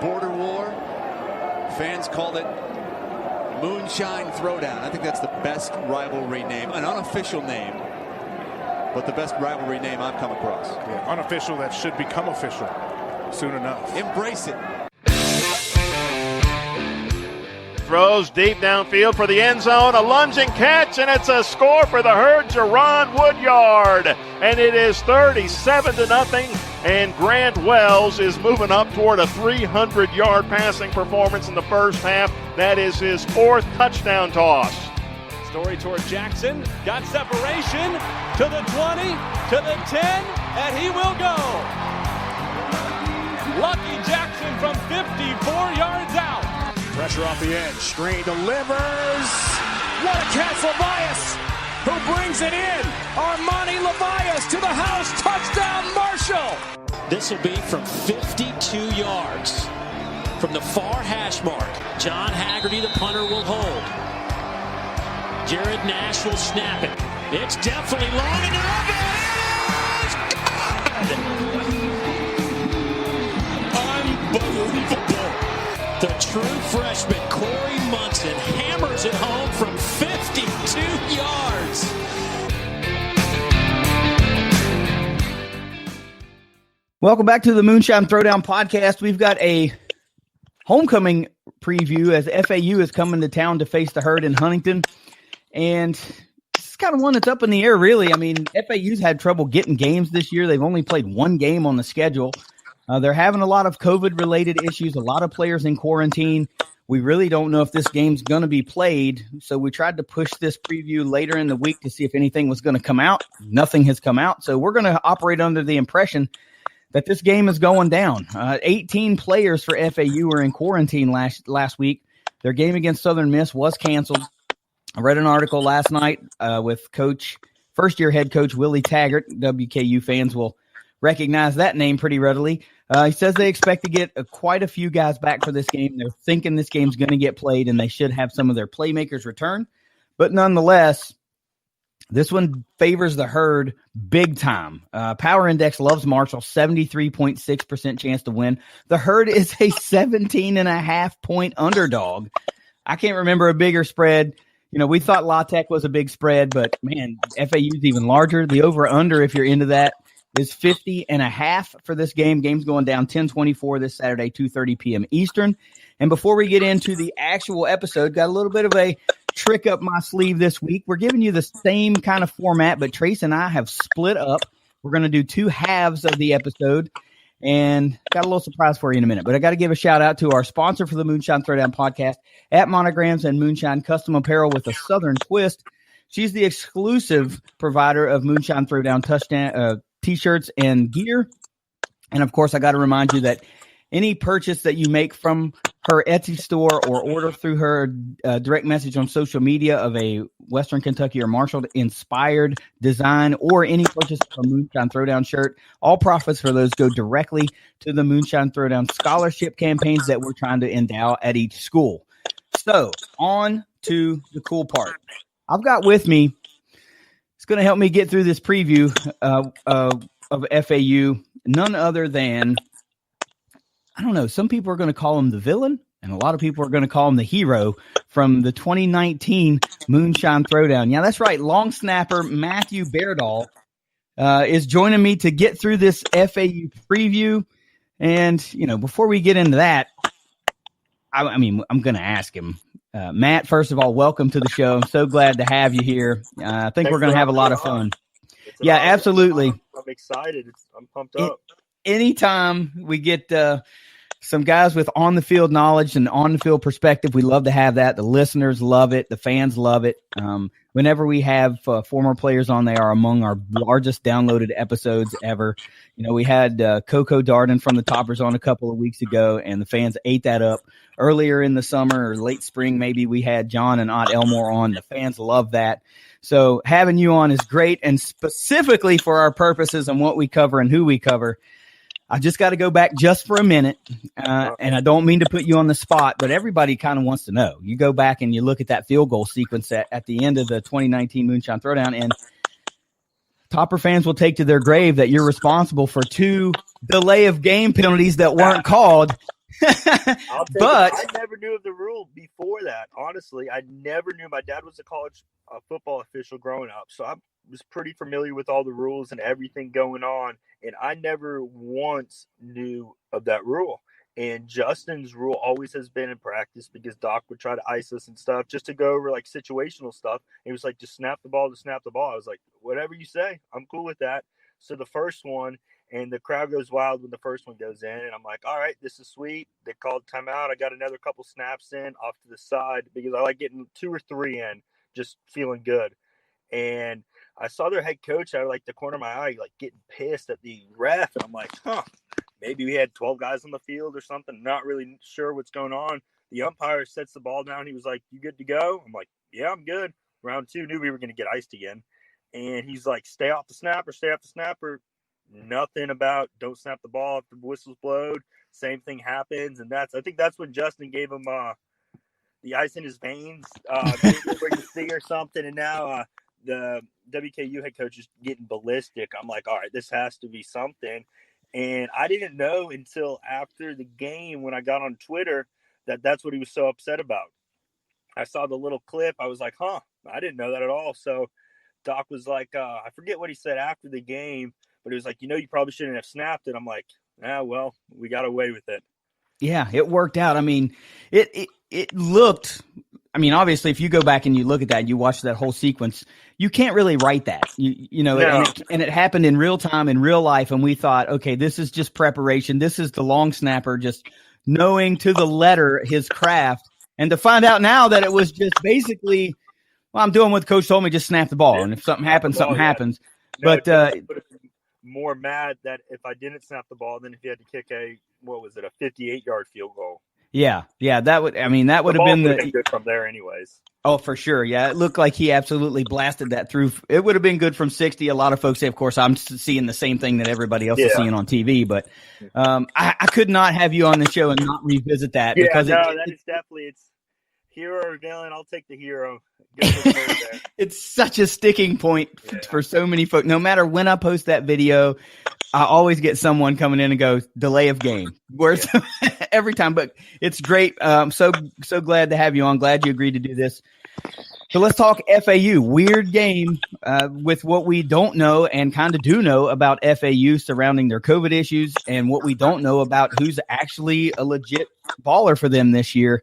border war. Fans called it Moonshine Throwdown. I think that's the best rivalry name, an unofficial name, but the best rivalry name I've come across. Yeah, unofficial that should become official soon enough. Embrace it. Throws deep downfield for the end zone, a lunging catch, and it's a score for the Herd, Jerron Woodyard. And it is 37-0, and Grant Wells is moving up toward a 300-yard passing performance in the first half. That is his 4th touchdown toss. Story toward Jackson, got separation to the 20, to the 10, and he will go. Lucky Jackson from 54 yards out. Pressure off the edge. Screen delivers. What a catch, Levias, who brings it in. Armani Levias to the house. Touchdown, Marshall. This will be from 52 yards. From the far hash mark. John Haggerty, the punter, will hold. Jared Nash will snap it. It's definitely long enough. Unbelievable. The true freshman, Corey Munson, hammers it home from 52 yards. Welcome back to the Moonshine Throwdown podcast. We've got a homecoming preview as FAU is coming to town to face the Herd in Huntington. And this is kind of one that's up in the air, really. I mean, FAU's had trouble getting games this year. They've only played one game on the schedule. They're having a lot of COVID-related issues, a lot of players in quarantine. We really don't know if this game's going to be played, so we tried to push this preview later in the week to see if anything was going to come out. Nothing has come out, so we're going to operate under the impression that this game is going down. 18 players for FAU were in quarantine last week. Their game against Southern Miss was canceled. I read an article last night with first-year head coach Willie Taggart. WKU fans will recognize that name pretty readily. He says they expect to get quite a few guys back for this game. They're thinking this game's going to get played, and they should have some of their playmakers return. But nonetheless, this one favors the Herd big time. Power Index loves Marshall, 73.6% chance to win. The Herd is a 17.5-point underdog. I can't remember a bigger spread. You know, we thought La Tech was a big spread, but, man, FAU's even larger. The over-under, if you're into that, is 50.5 for this game. Game's going down 10-24 this Saturday, 2:30 p.m. Eastern. And before we get into the actual episode, got a little bit of a trick up my sleeve this week. We're giving you the same kind of format, but Trace and I have split up. We're going to do 2 halves of the episode, and got a little surprise for you in a minute. But I got to give a shout-out to our sponsor for the Moonshine Throwdown podcast, at Monograms and Moonshine Custom Apparel with a Southern twist. She's the exclusive provider of Moonshine Throwdown touchdown T-shirts and gear. And, of course, I got to remind you that any purchase that you make from her Etsy store or order through her direct message on social media of a Western Kentucky or Marshall-inspired design or any purchase of a Moonshine Throwdown shirt, all profits for those go directly to the Moonshine Throwdown scholarship campaigns that we're trying to endow at each school. So, on to the cool part. I've got with me, it's going to help me get through this preview of FAU, none other than, I don't know, some people are going to call him the villain, and a lot of people are going to call him the hero from the 2019 Moonshine Throwdown. Yeah, that's right. Long snapper Matthew Beardall is joining me to get through this FAU preview. And, you know, before we get into that, I mean, I'm going to ask him. Matt, first of all, welcome to the show. I'm so glad to have you here. I think we're going to have a lot of fun. Yeah, absolutely. I'm excited. I'm pumped up. Anytime we get some guys with on-the-field knowledge and on-the-field perspective, we love to have that. The listeners love it. The fans love it. Whenever we have former players on, they are among our largest downloaded episodes ever. You know, we had Coco Darden from the Toppers on a couple of weeks ago, and the fans ate that up. Earlier in the summer or late spring, maybe we had John and Ott Elmore on. The fans love that. So having you on is great, and specifically for our purposes and what we cover and who we cover, I just got to go back just for a minute, and I don't mean to put you on the spot, but everybody kind of wants to know. You go back and you look at that field goal sequence at the end of the 2019 Moonshine Throwdown, and Topper fans will take to their grave that you're responsible for 2 delay of game penalties that weren't called. I'll take But it. I never knew of the rule before that. Honestly, I never knew. My dad was a college football official growing up, so I was pretty familiar with all the rules and everything going on, and I never once knew of that rule. And Justin's rule always has been in practice because Doc would try to ice us and stuff just to go over like situational stuff. He was like, just snap the ball to snap the ball. I was like, whatever you say, I'm cool with that. So the first one, and the crowd goes wild when the first one goes in. And I'm like, all right, this is sweet. They called timeout. I got another couple snaps in off to the side because I like getting 2 or 3 in, just feeling good. And I saw their head coach out of like the corner of my eye, like getting pissed at the ref. And I'm like, maybe we had 12 guys on the field or something. Not really sure what's going on. The umpire sets the ball down. He was like, you good to go? I'm like, yeah, I'm good. Round 2, knew we were going to get iced again. And he's like, stay off the snapper. Nothing about don't snap the ball if the whistle's blowed. Same thing happens. And I think that's when Justin gave him the ice in his veins, where you see or something. And now the WKU head coach is getting ballistic. I'm like, all right, this has to be something. And I didn't know until after the game when I got on Twitter that that's what he was so upset about. I saw the little clip. I was like, I didn't know that at all. So Doc was like, I forget what he said after the game, but he was like, you probably shouldn't have snapped it. I'm like, well, we got away with it. yeah, it worked out. I mean, it looked, I mean, obviously if you go back and you look at that and you watch that whole sequence, you can't really write that, No. and it happened in real time, in real life. And we thought, okay, this is just preparation. This is the long snapper just knowing to the letter his craft. And to find out now that it was just basically, well, I'm doing what the coach told me, just snap the ball. And if something happens, something happens. No, But I would have been more mad that if I didn't snap the ball than if you had to kick a 58-yard field goal. yeah, that would have been good from there anyways. Oh, for sure. Yeah, it looked like he absolutely blasted that through. It would have been good from 60. A lot of folks say, of course, I'm seeing the same thing that everybody else is seeing on TV. But I could not have you on the show and not revisit that. Because it's hero or villain. I'll take the hero. It's such a sticking point for so many folks. No matter when I post that video, I always get someone coming in and go, delay of game. Where's every time, but it's great. So glad to have you on. Glad you agreed to do this. So let's talk FAU. Weird game with what we don't know and kind of do know about FAU surrounding their COVID issues and what we don't know about who's actually a legit baller for them this year.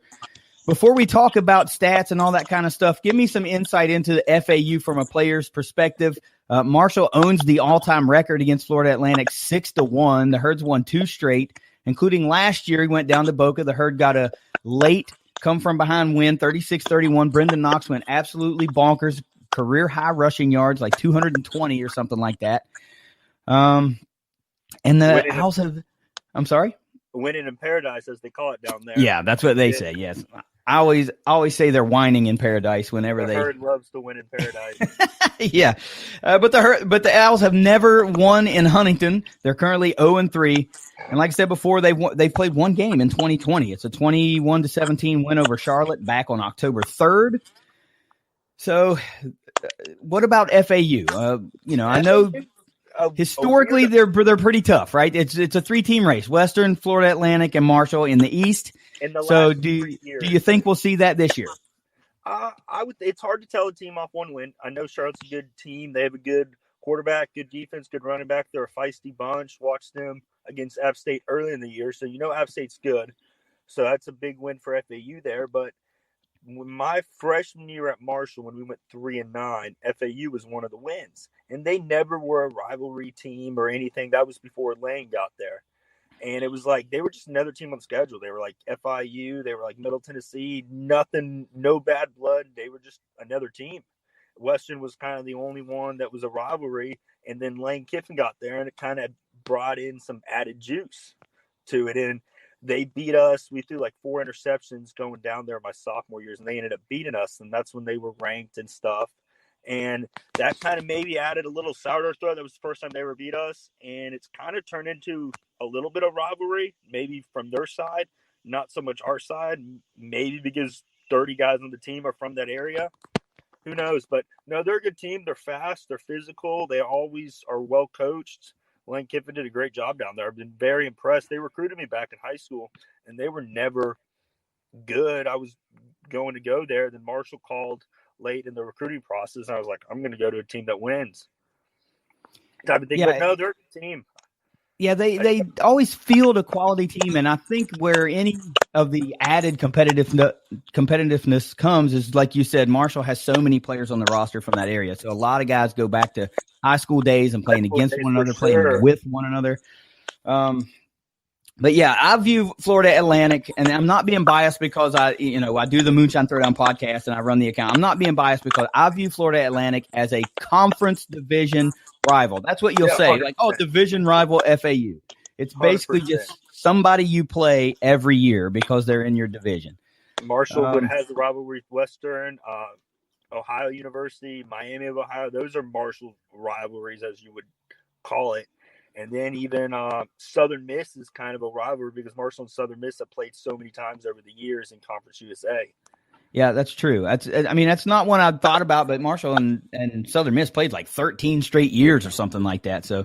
Before we talk about stats and all that kind of stuff, give me some insight into the FAU from a player's perspective. Marshall owns the all-time record against Florida Atlantic 6-1. The Herds won 2 straight, including last year. He went down to Boca. The Herd got a late come-from-behind win, 36-31. Brendan Knox went absolutely bonkers, career-high rushing yards, like 220 or something like that. And the Owls have – I'm sorry? Winning in paradise, as they call it down there. Yeah, that's what they say, yes. I always say they're whining in paradise whenever the Herd loves to win in paradise. Yeah, but the Owls have never won in Huntington. They're currently 0-3, and like I said before, they played one game in 2020. It's a 21-17 win over Charlotte back on October 3rd. So, what about FAU? I know historically they're pretty tough, right? It's a 3-team race: Western, Florida Atlantic, and Marshall in the East. So do you think we'll see that this year? It's hard to tell a team off one win. I know Charlotte's a good team. They have a good quarterback, good defense, good running back. They're a feisty bunch. Watched them against App State early in the year, so App State's good. So that's a big win for FAU there. But my freshman year at Marshall, when we went 3-9, FAU was one of the wins, and they never were a rivalry team or anything. That was before Lane got there. And it was like they were just another team on the schedule. They were like FIU. They were like Middle Tennessee. Nothing, no bad blood. They were just another team. Western was kind of the only one that was a rivalry. And then Lane Kiffin got there, and it kind of brought in some added juice to it. And they beat us. We threw like 4 interceptions going down there my sophomore years, and they ended up beating us. And that's when they were ranked and stuff. And that kind of maybe added a little sour to our throat. That was the first time they ever beat us. And it's kind of turned into a little bit of rivalry, maybe from their side, not so much our side, maybe because 30 guys on the team are from that area. Who knows? But no, they're a good team. They're fast. They're physical. They always are well coached. Lane Kiffin did a great job down there. I've been very impressed. They recruited me back in high school, and they were never good. I was going to go there. Then Marshall called late in the recruiting process, and I was like, I'm going to go to a team that wins. Type of thing. Yeah. But no, they're a team. Yeah, they always field a quality team, and I think where any of the added competitiveness comes is, like you said, Marshall has so many players on the roster from that area. So a lot of guys go back to high school days and playing against one another, playing with one another. But yeah, I view Florida Atlantic, and I'm not being biased because I do the Moonshine Throwdown podcast and I run the account. I'm not being biased because I view Florida Atlantic as a conference division rival. That's what you'll say, 100%. like, oh, division rival FAU. It's basically 100%. just somebody you play every year because they're in your division. Marshall has the rivalry with Western, Ohio University, Miami of Ohio. Those are Marshall rivalries, as you would call it. And then even Southern Miss is kind of a rivalry because Marshall and Southern Miss have played so many times over the years in Conference USA. Yeah, that's true. That's not one I've thought about, but Marshall and Southern Miss played like 13 straight years or something like that. So,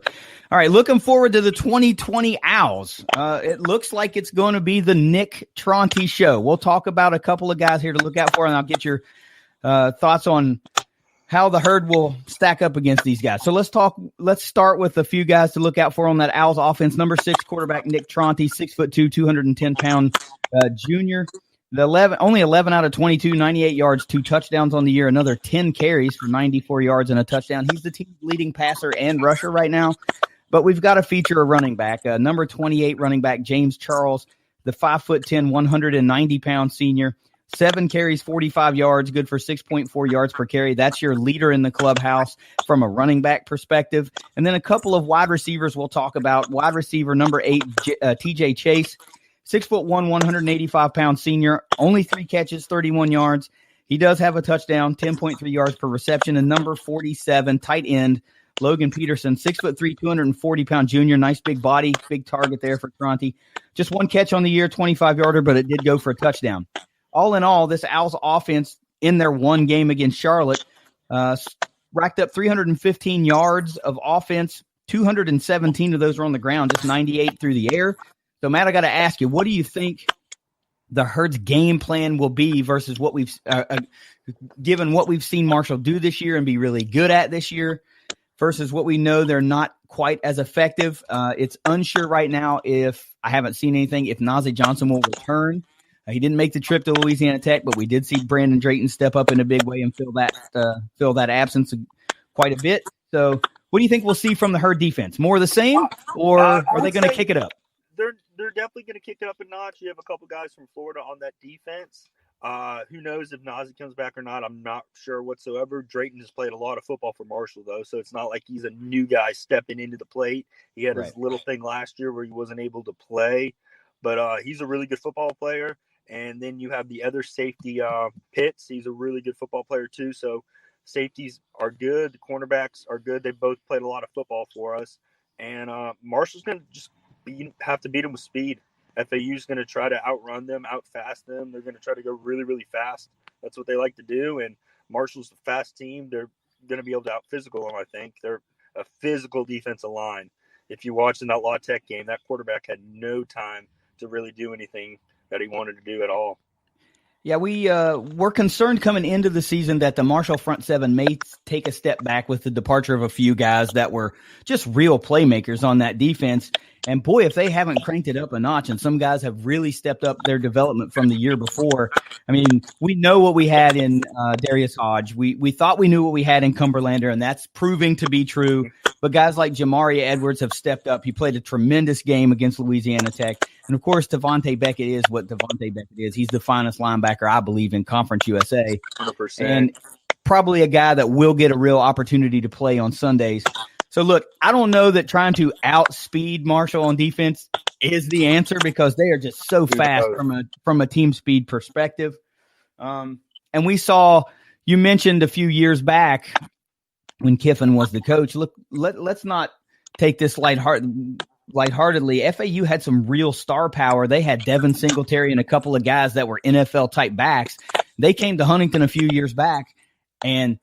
all right, looking forward to the 2020 Owls. It looks like it's going to be the Nick Tronte show. We'll talk about a couple of guys here to look out for, and I'll get your thoughts on how the Herd will stack up against these guys. So let's start with a few guys to look out for on that Owls offense. Number 6 quarterback Nick Tronte, 6'2", 210-pound junior. Only 11 out of 22, 98 yards, 2 touchdowns on the year, another 10 carries for 94 yards and a touchdown. He's the team's leading passer and rusher right now. But we've got to feature a running back, number 28 running back James Charles, the 5'10", 190-pound senior. 7 carries, 45 yards, good for 6.4 yards per carry. That's your leader in the clubhouse from a running back perspective. And then a couple of wide receivers we'll talk about. Wide receiver number 8, TJ Chase, 6'1", 185-pound senior, only 3 catches, 31 yards. He does have a touchdown, 10.3 yards per reception. And number 47, tight end, Logan Peterson, 6'3", 240-pound junior. Nice big body, big target there for Tronte. Just 1 catch on the year, 25-yarder, but it did go for a touchdown. All in all, this Owls offense in their one game against Charlotte racked up 315 yards of offense. 217 of those were on the ground, just 98 through the air. So, Matt, I got to ask you, what do you think the Herd's game plan will be versus what we've given what we've seen Marshall do this year and be really good at this year versus what we know they're not quite as effective? It's unsure right now if I haven't seen anything if Najee Johnson will return. He didn't make the trip to Louisiana Tech, but we did see Brandon Drayton step up in a big way and fill that absence quite a bit. So what do you think we'll see from the Herd defense? More of the same, or are they going to kick it up? They're definitely going to kick it up a notch. You have a couple guys from Florida on that defense. Who knows if Najee comes back or not? I'm not sure whatsoever. Drayton has played a lot of football for Marshall, though, so it's not like he's a new guy stepping into the plate. He had his little thing last year where he wasn't able to play, but he's a really good football player. And then you have the other safety, Pitts. He's a really good football player, too. So safeties are good. The cornerbacks are good. They both played a lot of football for us. And Marshall's going to just have to beat them with speed. FAU's going to try to outrun them, outfast them. They're going to try to go really, really fast. That's what they like to do. And Marshall's a fast team. They're going to be able to out-physical them, I think. They're a physical defensive line. If you watch in that La Tech game, that quarterback had no time to really do anything that he wanted to do at all. Yeah, we're concerned coming into the season that the Marshall front seven may take a step back with the departure of a few guys that were just real playmakers on that defense. And boy, if they haven't cranked it up a notch, and some guys have really stepped up their development from the year before. I mean, we know what we had in Darius Hodge. We thought we knew what we had in Cumberlander, and that's proving to be true. But guys like Jamari Edwards have stepped up. He played a tremendous game against Louisiana Tech. And, of course, Devontae Beckett is what Devontae Beckett is. He's the finest linebacker, I believe, in Conference USA. 100%. And probably a guy that will get a real opportunity to play on Sundays. So, look, I don't know that trying to outspeed Marshall on defense is the answer because they are just so fast from a team speed perspective. And we saw – you mentioned a few years back when Kiffin was the coach. Look, let's not take this lightheartedly. FAU had some real star power. They had Devin Singletary and a couple of guys that were NFL-type backs. They came to Huntington a few years back and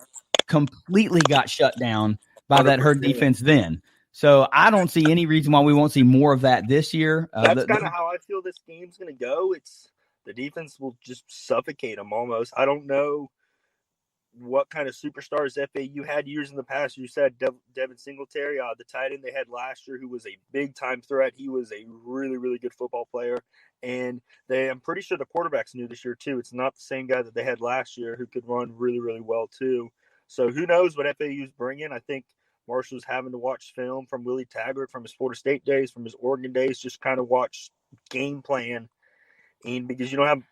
completely got shut down by that Herd defense then. So I don't see any reason why we won't see more of that this year. That's kind of how I feel this game's going to go. It's the defense will just suffocate them almost. I don't know what kind of superstars FAU had years in the past. You said Devin Singletary, the tight end they had last year, who was a big-time threat. He was a really, really good football player. And I'm pretty sure the quarterback's new this year, too. It's not the same guy that they had last year who could run really, really well, too. So who knows what FAU's bringing. I think Marshall's having to watch film from Willie Taggart, from his Florida State days, from his Oregon days, just kind of watch game plan. And because you don't have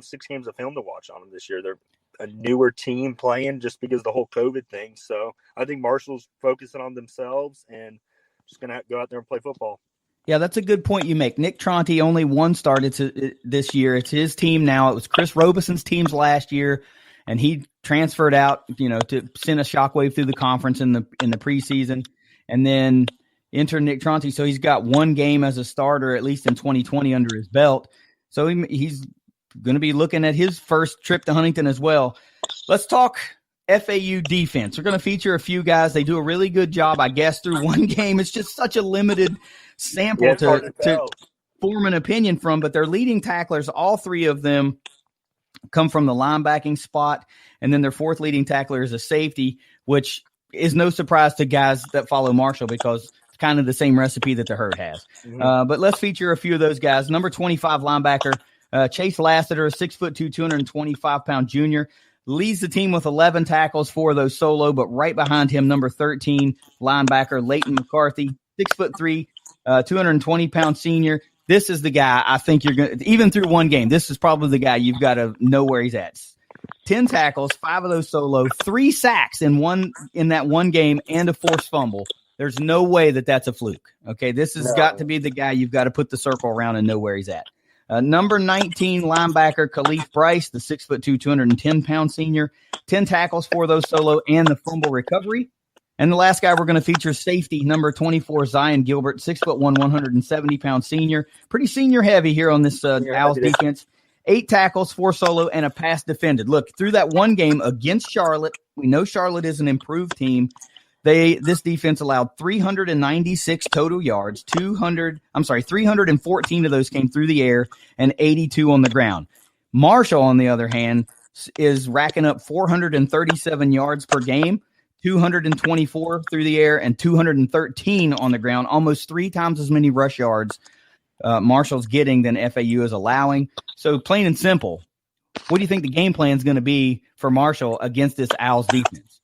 6 games of film to watch on them this year. They're a newer team playing just because of the whole COVID thing. So I think Marshall's focusing on themselves and just going to go out there and play football. Yeah, that's a good point you make. Nick Tronti only one started this year. It's his team now. It was Chris Robeson's teams last year, and he transferred out, to send a shockwave through the conference in the preseason, and then enter Nick Tronti. So he's got one game as a starter, at least in 2020, under his belt. So he's going to be looking at his first trip to Huntington as well. Let's talk FAU defense. We're going to feature a few guys. They do a really good job, I guess, through one game. It's just such a limited sample to form an opinion from, but their leading tacklers, all 3 of them, come from the linebacking spot, and then their 4th leading tackler is a safety, which is no surprise to guys that follow Marshall because it's kind of the same recipe that the Herd has. Mm-hmm. But let's feature a few of those guys. Number 25 linebacker, Chase Lassiter, a 6'2", 225-pound junior, leads the team with 11 tackles, 4 of those solo, but right behind him, number 13 linebacker, Leighton McCarthy, 6'3", 220-pound senior. This is the guy I think you're going to, even through one game, this is probably the guy you've got to know where he's at. 10 tackles, 5 of those solo, 3 sacks in that one game, and a forced fumble. There's no way that's a fluke. Okay, this has got to be the guy you've got to put the circle around and know where he's at. Number 19 linebacker, Khalif Bryce, the 6'2", 210-pound senior, 10 tackles, 4 of those solo, and the fumble recovery. And the last guy we're going to feature, safety, number 24, Zion Gilbert, 6'1", 170-pound senior. Pretty senior heavy here on this Owls defense. 8 tackles, 4 solo, and a pass defended. Look, through that one game against Charlotte, we know Charlotte is an improved team. This defense allowed 396 total yards, 314 of those came through the air, and 82 on the ground. Marshall, on the other hand, is racking up 437 yards per game, 224 through the air, and 213 on the ground, almost 3 times as many rush yards Marshall's getting than FAU is allowing. So plain and simple, what do you think the game plan is going to be for Marshall against this Owls defense?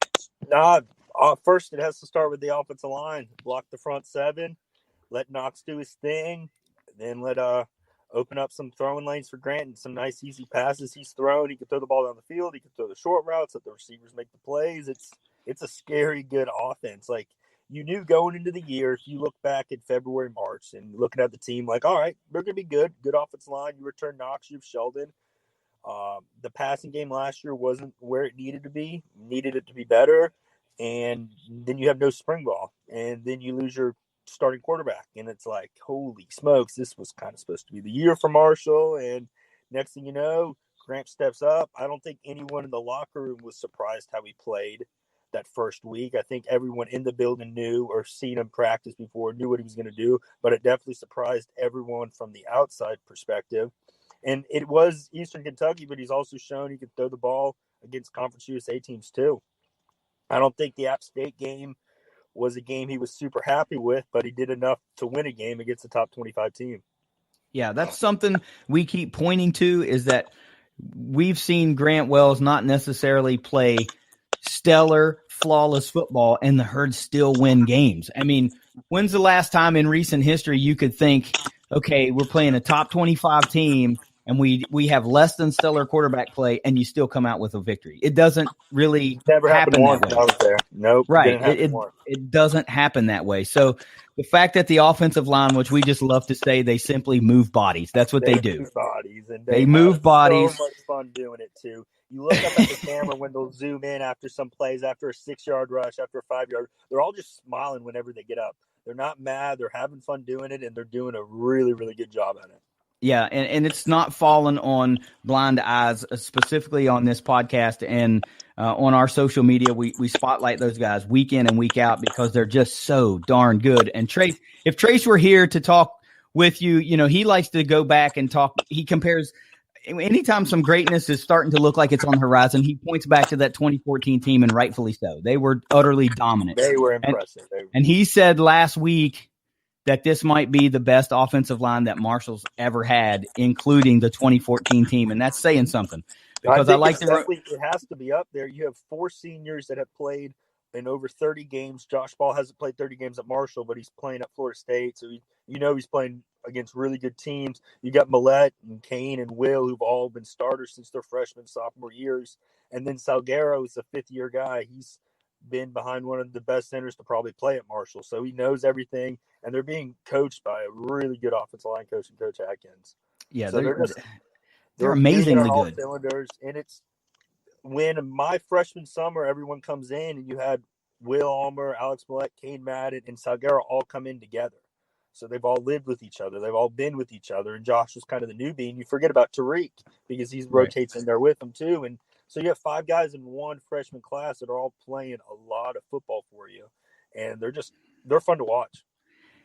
First, it has to start with the offensive line. Block the front 7, let Knox do his thing, then let open up some throwing lanes for Grant and some nice easy passes he's thrown. He can throw the ball down the field. He can throw the short routes. Let the receivers make the plays. It's a scary good offense. Like, you knew going into the year, if you look back in February, March, and looking at the team, like, all right, they're going to be good offensive line. You return Knox, you have Sheldon. The passing game last year wasn't where it needed to be. You needed it to be better. And then you have no spring ball. And then you lose your starting quarterback. And it's like, holy smokes, this was kind of supposed to be the year for Marshall. And next thing you know, Grant steps up. I don't think anyone in the locker room was surprised how he played that first week. I think everyone in the building knew or seen him practice before, knew what he was going to do, but it definitely surprised everyone from the outside perspective. And it was Eastern Kentucky, but he's also shown he could throw the ball against Conference USA teams too. I don't think the App State game was a game he was super happy with, but he did enough to win a game against a top 25 team. Yeah, that's something we keep pointing to, is that we've seen Grant Wells not necessarily play stellar, flawless football, and the Herd still win games. I mean, when's the last time in recent history you could think, okay, we're playing a top 25 team and we have less than stellar quarterback play, and you still come out with a victory? It doesn't really happen that way. I was there. Nope. Right. It doesn't happen that way. So the fact that the offensive line, which we just love to say, they simply move bodies. That's what they do. Move bodies, and they move bodies. So much fun doing it too. You look up at the camera when they'll zoom in after some plays, after a 6-yard rush, after a 5-yard. They're all just smiling whenever they get up. They're not mad. They're having fun doing it, and they're doing a really, really good job at it. Yeah, and it's not fallen on blind eyes, specifically on this podcast and on our social media. We spotlight those guys week in and week out because they're just so darn good. And Trace, if Trace were here to talk with you, he likes to go back and talk. He compares anytime some greatness is starting to look like it's on the horizon, he points back to that 2014 team, and rightfully so. They were utterly dominant. They were impressive. And he said last week that this might be the best offensive line that Marshall's ever had, including the 2014 team. And that's saying something. Because it has to be up there. You have 4 seniors that have played in over 30 games. Josh Ball hasn't played 30 games at Marshall, but he's playing at Florida State. So, he's playing against really good teams. You got Millette and Kane and Will, who've all been starters since their freshman, sophomore years. And then Salguero is a 5th-year guy. He's been behind one of the best centers to probably play at Marshall. So he knows everything, and they're being coached by a really good offensive line coach and Coach Atkins. Yeah, so they're amazingly good. Cylinders, and it's when my freshman summer, everyone comes in, and you had Will Almer, Alex Millette, Kane Madden, and Salguero all come in together. So they've all lived with each other. They've all been with each other, and Josh was kind of the newbie, and you forget about Tariq because he rotates in there with them too. And so you have 5 guys in one freshman class that are all playing a lot of football for you, and they're fun to watch.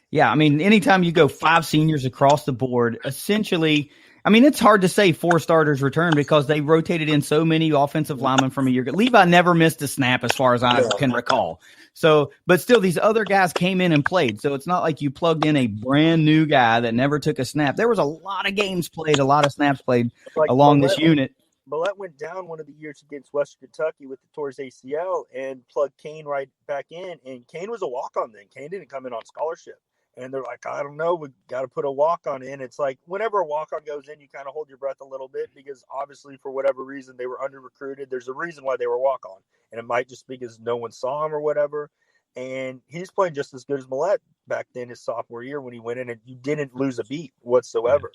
Yeah, I mean, anytime you go 5 seniors across the board, essentially, I mean, it's hard to say 4 starters return because they rotated in so many offensive linemen from a year ago. Levi never missed a snap as far as I can recall. So, but still, these other guys came in and played. So it's not like you plugged in a brand new guy that never took a snap. There was a lot of games played, a lot of snaps played along this unit. Millette went down one of the years against Western Kentucky with the Torres ACL and plugged Kane right back in. And Kane was a walk-on then. Kane didn't come in on scholarship. And they're like, I don't know, we got to put a walk-on in. It's like whenever a walk-on goes in, you kind of hold your breath a little bit because obviously for whatever reason they were under-recruited. There's a reason why they were walk-on. And it might just be because no one saw him or whatever. And he's playing just as good as Millette back then his sophomore year when he went in, and you didn't lose a beat whatsoever.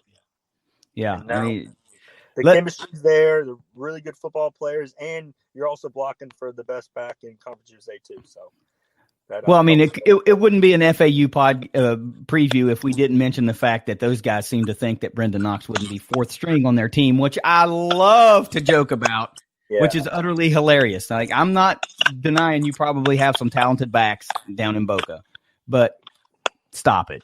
Yeah, the chemistry's there. They're really good football players, and you're also blocking for the best back in Conference USA too. So, well, I mean, it wouldn't be an FAU pod preview if we didn't mention the fact that those guys seem to think that Brendan Knox wouldn't be 4th string on their team, which I love to joke about, which is utterly hilarious. Like, I'm not denying you probably have some talented backs down in Boca, but stop it.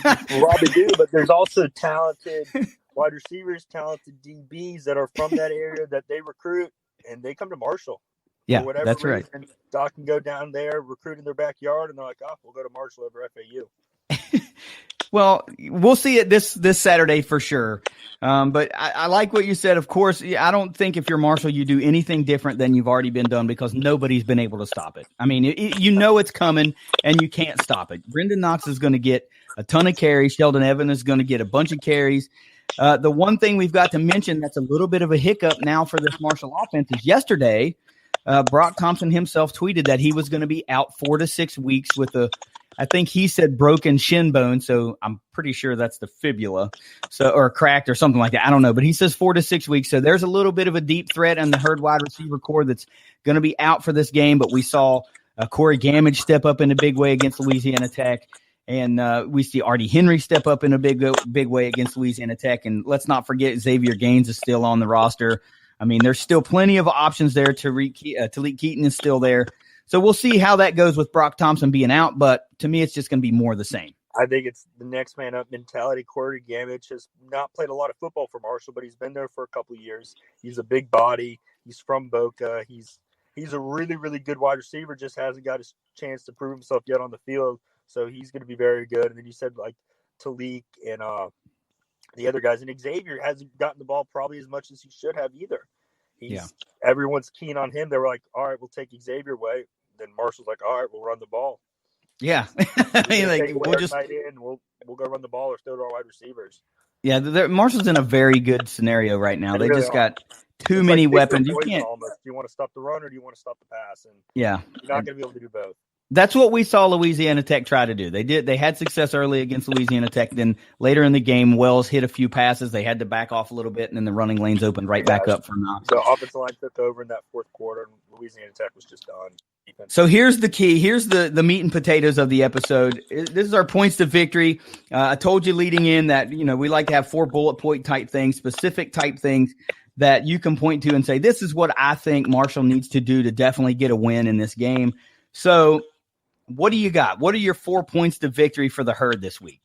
Probably do, but there's also talented wide receivers, talented DBs that are from that area that they recruit, and they come to Marshall. Yeah, for whatever that's reason. right. And Doc can go down there, recruit in their backyard, and they're like, we'll go to Marshall over FAU. Well, we'll see it this Saturday for sure. But I like what you said. Of course, I don't think if you're Marshall, you do anything different than you've already been done because nobody's been able to stop it. I mean, it's coming, and you can't stop it. Brendan Knox is going to get a ton of carries. Sheldon Evans is going to get a bunch of carries. The one thing we've got to mention that's a little bit of a hiccup now for this Marshall offense is yesterday, Brock Thompson himself tweeted that he was going to be out 4 to 6 weeks with I think he said broken shin bone, so I'm pretty sure that's the fibula, or cracked or something like that. I don't know, but he says 4 to 6 weeks. So there's a little bit of a deep threat in the Herd wide receiver core that's going to be out for this game. But we saw Corey Gamage step up in a big way against Louisiana Tech. And we see Artie Henry step up in a big way against Louisiana Tech. And let's not forget Xavier Gaines is still on the roster. I mean, there's still plenty of options there. Talik Keaton is still there. So we'll see how that goes with Brock Thompson being out. But to me, it's just going to be more of the same. I think it's the next man up mentality. Corey Gamage has not played a lot of football for Marshall, but he's been there for a couple of years. He's a big body. He's from Boca. He's a really, really good wide receiver, just hasn't got his chance to prove himself yet on the field. So he's going to be very good. And then you said like Talik and the other guys. And Xavier hasn't gotten the ball probably as much as he should have either. Everyone's keen on him. They were like, all right, we'll take Xavier away. Then Marshall's like, all right, we'll run the ball. Yeah. I mean, like, we'll go run the ball or throw to our wide receivers. Yeah, Marshall's in a very good scenario right now. They just got too many weapons. You can't. Do you want to stop the run or do you want to stop the pass? And yeah, you're not going to be able to do both. That's what we saw Louisiana Tech try to do. They had success early against Louisiana Tech. Then later in the game, Wells hit a few passes. They had to back off a little bit, and then the running lanes opened back up for Knox. So offensive line took over in that fourth quarter, and Louisiana Tech was just done. So here's the key. Here's the meat and potatoes of the episode. This is our points to victory. I told you leading in that, we like to have 4 bullet point type things, specific type things that you can point to and say, this is what I think Marshall needs to do to definitely get a win in this game. So what do you got? What are your 4 points to victory for the Herd this week?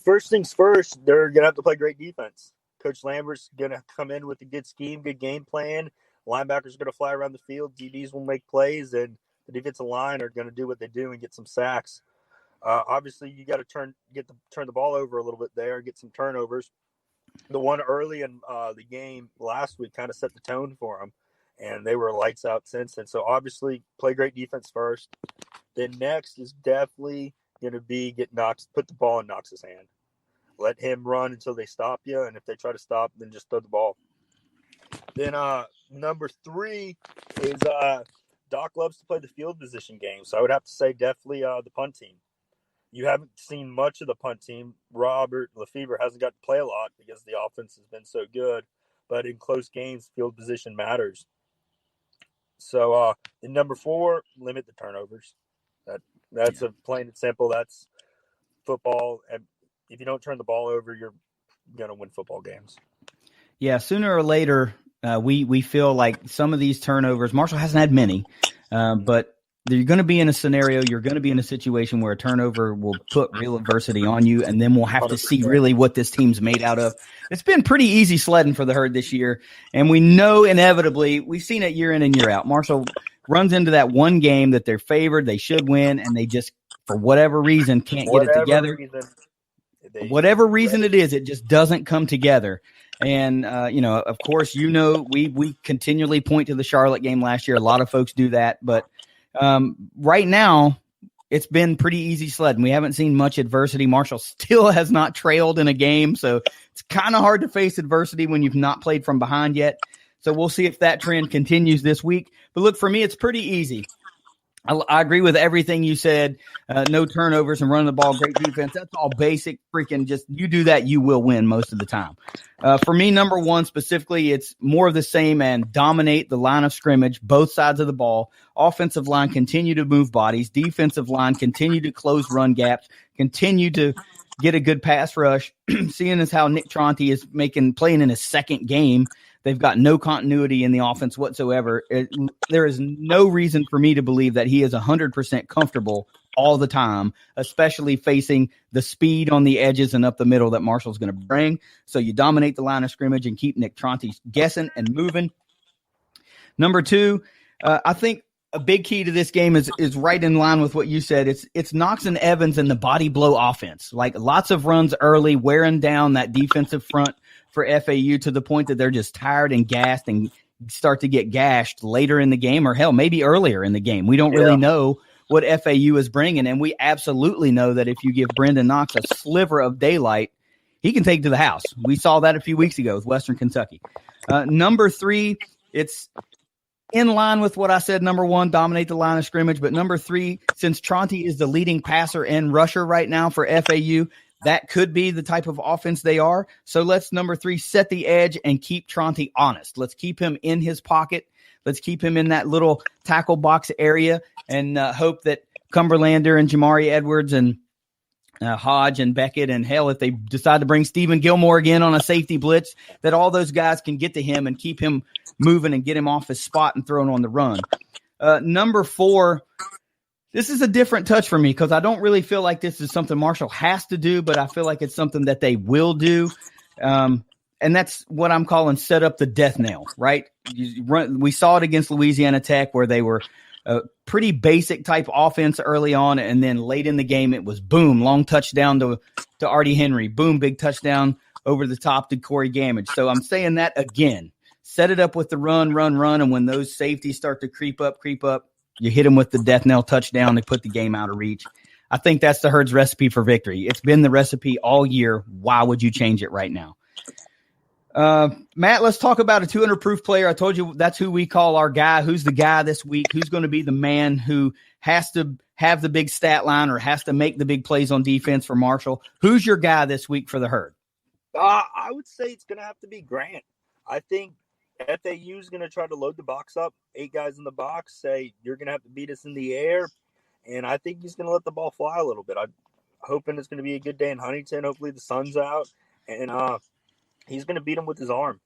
First things first, they're going to have to play great defense. Coach Lambert's going to come in with a good scheme, good game plan. Linebackers are going to fly around the field. DBs will make plays, and the defensive line are going to do what they do and get some sacks. Obviously, you got to turn the ball over a little bit there and get some turnovers. The one early in the game last week kind of set the tone for them, and they were lights out since then. So obviously, play great defense first. Then next is definitely going to be put the ball in Knox's hand. Let him run until they stop you, and if they try to stop, then just throw the ball. Then number 3 is Doc loves to play the field position game, so I would have to say definitely the punt team. You haven't seen much of the punt team. Robert Lefebvre hasn't got to play a lot because the offense has been so good, but in close games, field position matters. So in number 4, limit the turnovers. That's a plain and simple. That's football, and if you don't turn the ball over, you're going to win football games. Yeah, sooner or later, we feel like some of these turnovers, Marshall hasn't had many, but you're going to be in a scenario, you're going to be in a situation where a turnover will put real adversity on you, and then we'll have to see really what this team's made out of. It's been pretty easy sledding for the Herd this year, and we know inevitably, we've seen it year in and year out. Marshall runs into that one game that they're favored, they should win, and they just, for whatever reason, can't get it together. Whatever reason it is, it just doesn't come together. And, of course, we continually point to the Charlotte game last year. A lot of folks do that. But right now, it's been pretty easy sledding. We haven't seen much adversity. Marshall still has not trailed in a game. So it's kind of hard to face adversity when you've not played from behind yet. So we'll see if that trend continues this week. But look, for me, it's pretty easy. I agree with everything you said. No turnovers and running the ball, great defense. That's all basic freaking just you do that, you will win most of the time. For me, number 1 specifically, it's more of the same and dominate the line of scrimmage, both sides of the ball. Offensive line, continue to move bodies. Defensive line, continue to close run gaps, continue to get a good pass rush. Seeing as how Nick Tronti is playing in his second game, they've got no continuity in the offense whatsoever. There is no reason for me to believe that he is 100% comfortable all the time, especially facing the speed on the edges and up the middle that Marshall's going to bring. So you dominate the line of scrimmage and keep Nick Tronti guessing and moving. Number 2, I think a big key to this game is right in line with what you said. It's Knox and Evans and the body blow offense. Like lots of runs early, wearing down that defensive front for FAU to the point that they're just tired and gassed and start to get gashed later in the game, or hell, maybe earlier in the game. We don't really know what FAU is bringing, and we absolutely know that if you give Brendan Knox a sliver of daylight, he can take to the house. We saw that a few weeks ago with Western Kentucky. Number 3, it's in line with what I said. Number 1, dominate the line of scrimmage. But number 3, since Tronti is the leading passer and rusher right now for FAU, that could be the type of offense they are. So let's, number 3, set the edge and keep Tronti honest. Let's keep him in his pocket. Let's keep him in that little tackle box area and hope that Cumberlander and Jamari Edwards and Hodge and Beckett, and hell, if they decide to bring Stephen Gilmore again on a safety blitz, that all those guys can get to him and keep him moving and get him off his spot and throwing on the run. Number 4, this is a different touch for me because I don't really feel like this is something Marshall has to do, but I feel like it's something that they will do. And that's what I'm calling set up the death nail, right? We saw it against Louisiana Tech where they were a pretty basic type offense early on, and then late in the game it was boom, long touchdown to Artie Henry, boom, big touchdown over the top to Corey Gamage. So I'm saying that again. Set it up with the run, and when those safeties start to creep up, you hit them with the death knell touchdown to put the game out of reach. I think that's the Herd's recipe for victory. It's been the recipe all year. Why would you change it right now? Matt, let's talk about a 200 proof player. I told you that's who we call our guy. Who's the guy this week? Who's going to be the man who has to have the big stat line or has to make the big plays on defense for Marshall? Who's your guy this week for the Herd? I would say it's going to have to be Grant. I think FAU is going to try to load the box up, 8 guys in the box, say, you're going to have to beat us in the air. And I think he's going to let the ball fly a little bit. I'm hoping it's going to be a good day in Huntington. Hopefully the sun's out. And he's going to beat him with his arm.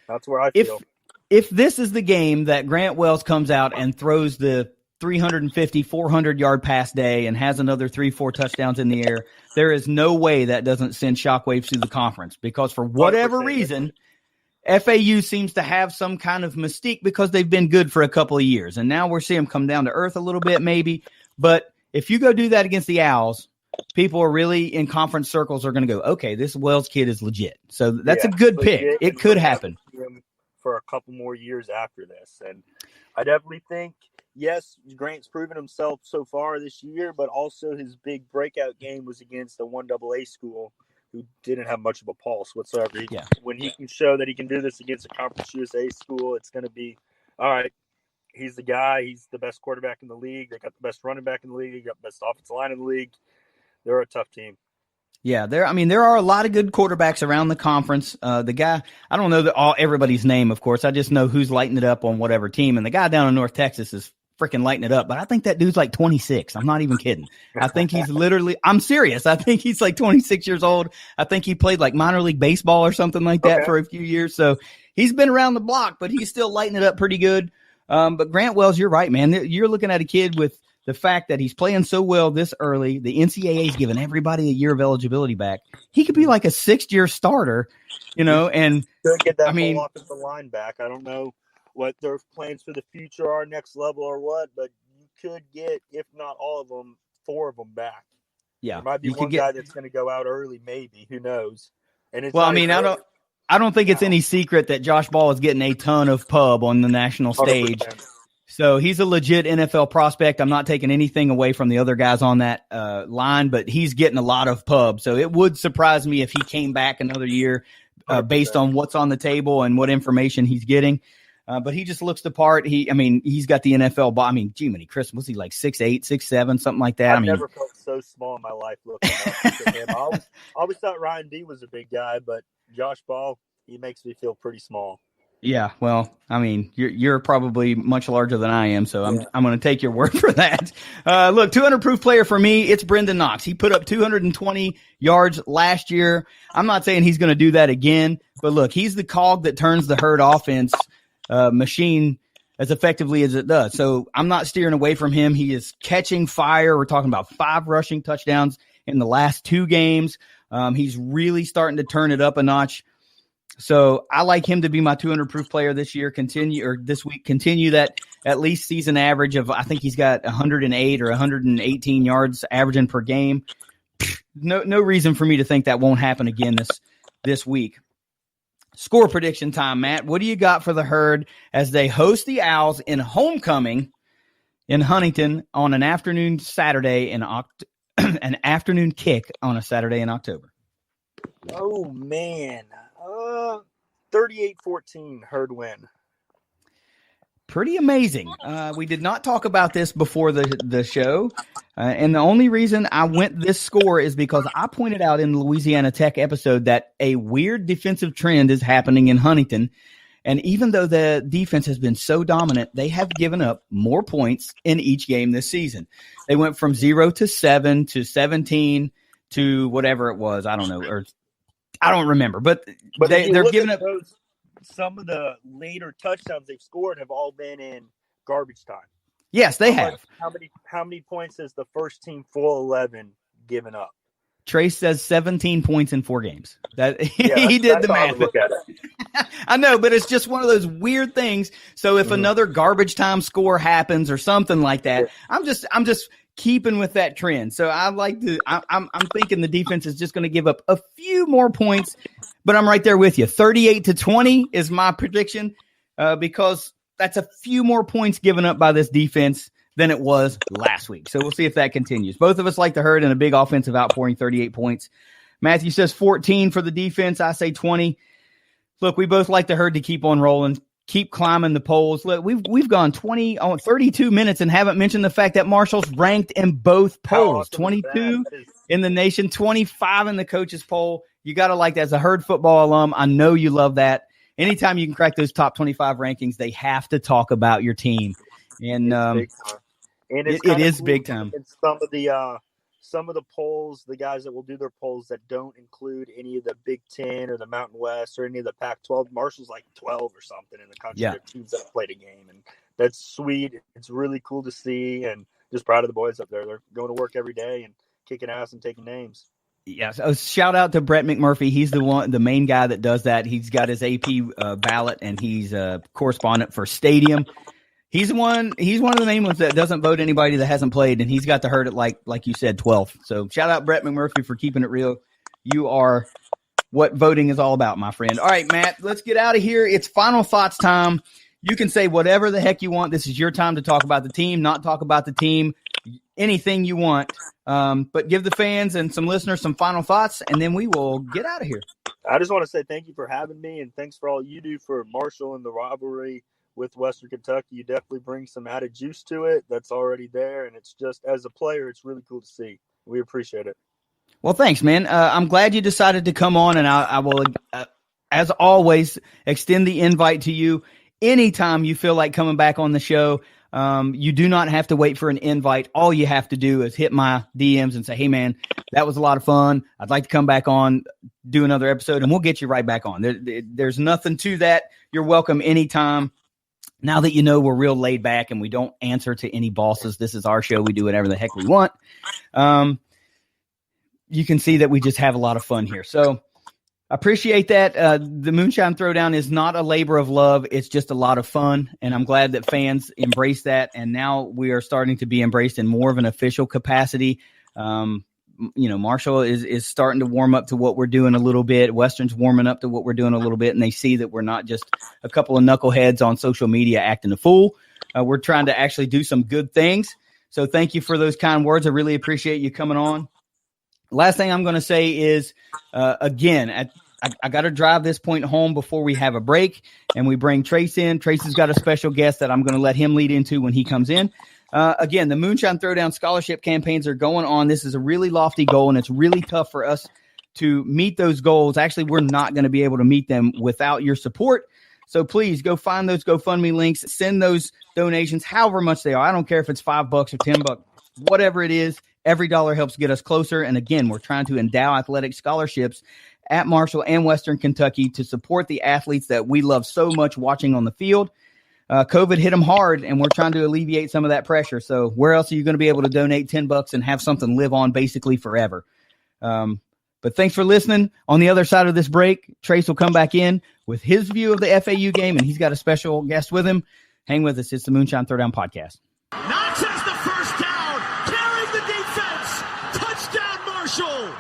That's where I feel. If this is the game that Grant Wells comes out and throws the 350, 400-yard pass day and has another 3-4 touchdowns in the air, there is no way that doesn't send shockwaves through the conference. Because for whatever reason, FAU seems to have some kind of mystique because they've been good for a couple of years. And now we're seeing them come down to earth a little bit maybe. But if you go do that against the Owls, people are really in conference circles are going to go, okay, this Wells kid is legit. So that's a good pick. It could happen. For a couple more years after this. And I definitely think, yes, Grant's proven himself so far this year, but also his big breakout game was against a 1AA school who didn't have much of a pulse whatsoever. When he can show that he can do this against a Conference USA school, it's going to be, all right, he's the guy. He's the best quarterback in the league. They got the best running back in the league. They got the best offensive line in the league. They're a tough team. Yeah, there are a lot of good quarterbacks around the conference. The guy, I don't know everybody's name, of course. I just know who's lighting it up on whatever team. And the guy down in North Texas is freaking lighting it up. But I think that dude's like 26. I'm not even kidding. I think he's I'm serious. I think he's like 26 years old. I think he played like minor league baseball or something like that for a few years. So he's been around the block, but he's still lighting it up pretty good. But Grant Wells, you're right, man. You're looking at a kid with the fact that he's playing so well this early. The NCAA's giving everybody a year of eligibility back. He could be like a 6th-year starter, and could get that whole offensive line back. I don't know what their plans for the future are, next level or what, but you could get, if not all of them, 4 of them back. Yeah. There might be one guy that's going to go out early, maybe. Who knows? And it's I don't think it's any secret that Josh Ball is getting a ton of pub on the national stage. 100%. So he's a legit NFL prospect. I'm not taking anything away from the other guys on that line, but he's getting a lot of pub. So it would surprise me if he came back another year based on what's on the table and what information he's getting. But he just looks the part. He's got the NFL body. Jiminy Christmas, was he like 6'8", 6'7", something like that? I've never felt so small in my life looking at him. I always thought Ryan D was a big guy, but Josh Ball, he makes me feel pretty small. Yeah, well, you're probably much larger than I am, so I'm going to take your word for that. Look, 200 proof player for me, it's Brendan Knox. He put up 220 yards last year. I'm not saying he's going to do that again, but look, he's the cog that turns the Herd offense machine as effectively as it does. So I'm not steering away from him. He is catching fire. We're talking about 5 rushing touchdowns in the last 2 games. He's really starting to turn it up a notch. So I like him to be my 200 proof player this year. This week, continue that at least season average of, I think he's got 108 or 118 yards averaging per game. No reason for me to think that won't happen again this week. Score prediction time, Matt. What do you got for the Herd as they host the Owls in homecoming in Huntington on an afternoon Saturday an afternoon kick on a Saturday in October? Oh man. 38-14 Herd win. Pretty amazing. We did not talk about this before the show. And the only reason I went this score is because I pointed out in the Louisiana Tech episode that a weird defensive trend is happening in Huntington. And even though the defense has been so dominant, they have given up more points in each game this season. They went from 0 to 7 to 17 to whatever it was. I don't know. Or I don't remember. But they're giving up. Some of the later touchdowns they've scored have all been in garbage time. Yes, they have. How many points has the first team full 11 given up? Trace says 17 points in 4 games. He did the math. Look at it. I know, but it's just one of those weird things. So if another garbage time score happens or something like that, I'm just keeping with that trend. So I'm thinking the defense is just going to give up a few more points, but I'm right there with you. 38-20 is my prediction because that's a few more points given up by this defense than it was last week. So we'll see if that continues. Both of us like the Herd in a big offensive outpouring, 38 points. Matthew says 14 for the defense. I say 20. Look, we both like the Herd to keep on rolling, keep climbing the polls. Look, we've gone 32 minutes and haven't mentioned the fact that Marshall's ranked in both polls. 22 in the nation, 25 in the coaches poll. You got to like that. As a Herd football alum, I know you love that. anytime you can crack those top 25 rankings, they have to talk about your team. And it is big time. And some of the polls, the guys that will do their polls that don't include any of the Big Ten or the Mountain West or any of the Pac-12, Marshall's like 12 or something in the country. Yeah. Of teams that have played a game, and that's sweet. It's really cool to see, and just proud of the boys up there. They're going to work every day and kicking ass and taking names. Yes. Oh, shout out to Brett McMurphy. He's the main guy that does that. He's got his AP ballot, and he's a correspondent for Stadium. He's one of the main ones that doesn't vote anybody that hasn't played, and he's got to herd it like you said, 12. So shout out Brett McMurphy for keeping it real. You are what voting is all about, my friend. All right, Matt, let's get out of here. It's final thoughts time. You can say whatever the heck you want. This is your time to talk about the team, not talk about the team, anything you want. But give the fans and some listeners some final thoughts, and then we will get out of here. I just want to say thank you for having me, and thanks for all you do for Marshall and the rivalry with Western Kentucky. You definitely bring some added juice to it that's already there, and it's just, as a player, it's really cool to see. We appreciate it. Well, thanks, man. I'm glad you decided to come on, and I will, as always, extend the invite to you. Anytime you feel like coming back on the show, you do not have to wait for an invite. All you have to do is hit my DMs and say, hey, man, that was a lot of fun. I'd like to come back on, do another episode, and we'll get you right back on. There's nothing to that. You're welcome anytime. Now that you know we're real laid back and we don't answer to any bosses, this is our show. We do whatever the heck we want. You can see that we just have a lot of fun here. So appreciate that. The Moonshine Throwdown is not a labor of love. It's just a lot of fun. And I'm glad that fans embrace that. And now we are starting to be embraced in more of an official capacity. Marshall is starting to warm up to what we're doing a little bit. Western's warming up to what we're doing a little bit. And they see that we're not just a couple of knuckleheads on social media acting a fool. We're trying to actually do some good things. So thank you for those kind words. I really appreciate you coming on. Last thing I'm going to say is, again, I got to drive this point home before we have a break and we bring Trace in. Trace has got a special guest that I'm going to let him lead into when he comes in. Again, the Moonshine Throwdown scholarship campaigns are going on. This is a really lofty goal, and it's really tough for us to meet those goals. Actually, we're not going to be able to meet them without your support. So please go find those GoFundMe links, send those donations, however much they are. I don't care if it's $5 or $10, whatever it is. Every dollar helps get us closer. And again, we're trying to endow athletic scholarships at Marshall and Western Kentucky to support the athletes that we love so much watching on the field. COVID hit them hard, and we're trying to alleviate some of that pressure. So where else are you going to be able to donate $10 and have something live on basically forever? But thanks for listening. On the other side of this break, Trace will come back in with his view of the FAU game, and he's got a special guest with him. Hang with us. It's the Moonshine Throwdown podcast. Knox has the first down, carrying the defense. Touchdown, Marshall.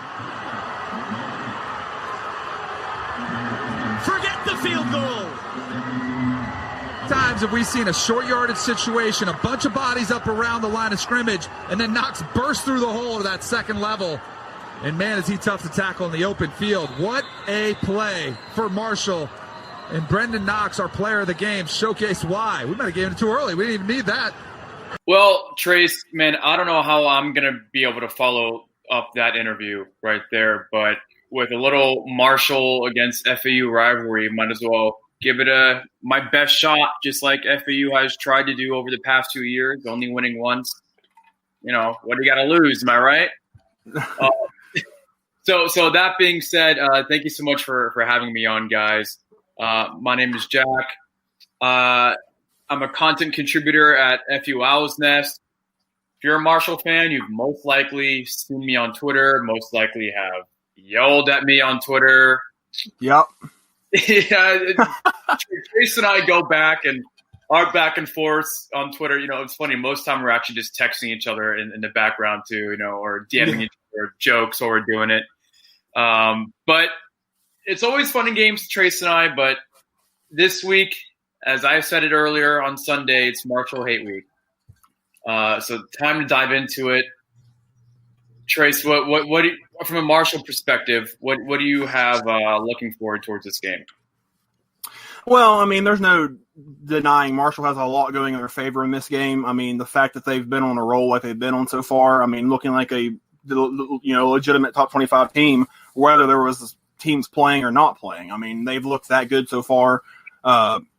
Forget the field goal. Times have we seen a short yardage situation, a bunch of bodies up around the line of scrimmage, and then Knox bursts through the hole to that second level. And man, is he tough to tackle in the open field. What a play for Marshall. And Brendan Knox, our player of the game, showcased why. We might have given it too early. We didn't even need that. Well, Trace, man, I don't know how I'm going to be able to follow up that interview right there, but with a little Marshall against FAU rivalry, might as well give it my best shot, just like FAU has tried to do over the past 2 years, only winning once. What do you got to lose? Am I right? So that being said, thank you so much for having me on, guys. My name is Jack. I'm a content contributor at FAU Owl's Nest. If you're a Marshall fan, you've most likely seen me on Twitter, most likely have yelled at me on Twitter. Yep. Yeah, Trace and I go back and are back and forth on Twitter. It's funny. Most of the time we're actually just texting each other in the background too, or DMing each other jokes while we're doing it. But it's always fun in games, Trace and I. But this week, as I said it earlier on Sunday, it's Marshall Hate Week. So time to dive into it. Trace, what do you, from a Marshall perspective, what do you have looking forward towards this game? Well, I mean, there's no denying Marshall has a lot going in their favor in this game. I mean, the fact that they've been on a roll like they've been on so far, I mean, looking like a legitimate top 25 team, whether there was team's playing or not playing. I mean, they've looked that good so far.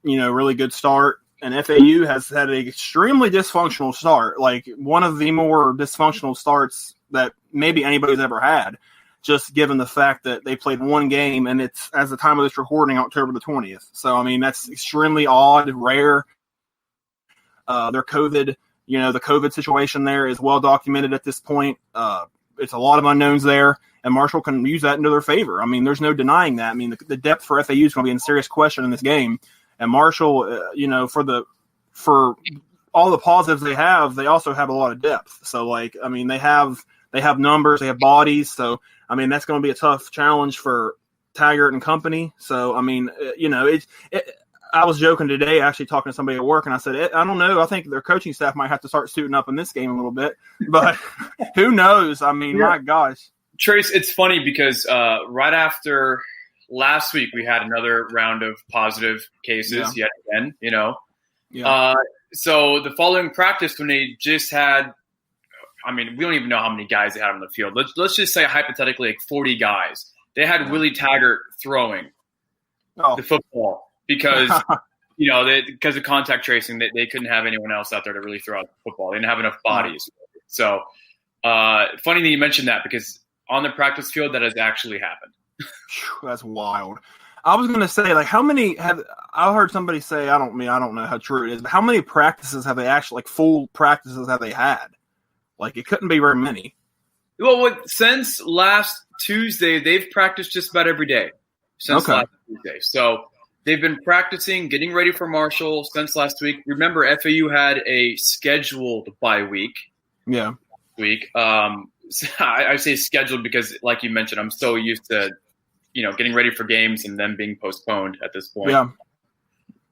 Really good start. And FAU has had an extremely dysfunctional start, like one of the more dysfunctional starts that maybe anybody's ever had, just given the fact that they played one game, and it's, as the time of this recording, October the 20th. So, I mean, that's extremely odd, rare. Their COVID, the COVID situation there is well documented at this point. It's a lot of unknowns there, and Marshall can use that into their favor. I mean, there's no denying that. I mean, the depth for FAU is going to be in serious question in this game. And Marshall, for all the positives they have, they also have a lot of depth. So, like, I mean, they have numbers, they have bodies. So, I mean, that's going to be a tough challenge for Taggart and company. So, I mean, I was joking today, actually talking to somebody at work, and I said, I don't know. I think their coaching staff might have to start suiting up in this game a little bit. But who knows? I mean, my gosh. Trace, it's funny because right after – last week we had another round of positive cases yet again, so the following practice when they just had, I mean, we don't even know how many guys they had on the field. Let's just say hypothetically like 40 guys. They had Willie Taggart throwing the football because, because of contact tracing, they couldn't have anyone else out there to really throw out the football. They didn't have enough bodies. So funny that you mentioned that because on the practice field that has actually happened. That's wild. I was going to say, like, how many I heard somebody say, I don't know how true it is, but how many practices have they actually, like, full practices have they had? Like, it couldn't be very many. Well, since last Tuesday, they've practiced just about every day since last Tuesday. So they've been practicing, getting ready for Marshall since last week. Remember, FAU had a scheduled bye week. Yeah. I say scheduled because, like you mentioned, I'm so used to, getting ready for games and them being postponed at this point. Yeah.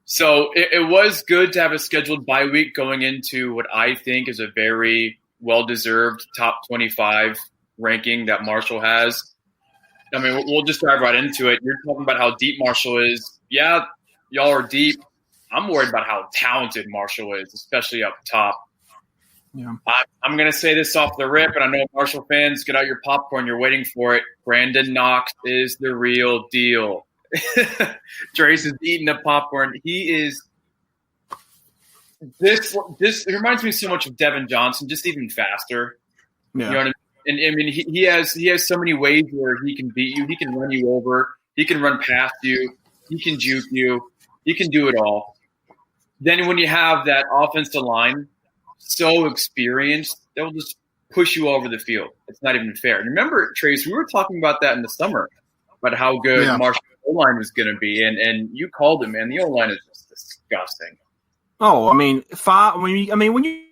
So it was good to have a scheduled bye week going into what I think is a very well-deserved top 25 ranking that Marshall has. I mean, we'll just dive right into it. You're talking about how deep Marshall is. Yeah, y'all are deep. I'm worried about how talented Marshall is, especially up top. Yeah. I'm going to say this off the rip, and I know Marshall fans, get out your popcorn. You're waiting for it. Brandon Knox is the real deal. Trace is eating the popcorn. He is – this it reminds me so much of Devin Johnson, just even faster. Yeah. You know what I mean? And I mean, he has so many ways where he can beat you. He can run you over. He can run past you. He can juke you. He can do it all. Then when you have that offensive line – so experienced, they'll just push you over the field. It's not even fair. And remember, Trace, we were talking about that in the summer, about how good Marshall's O-line was going to be, and you called him, man. The O-line is just disgusting. Oh, I mean, when you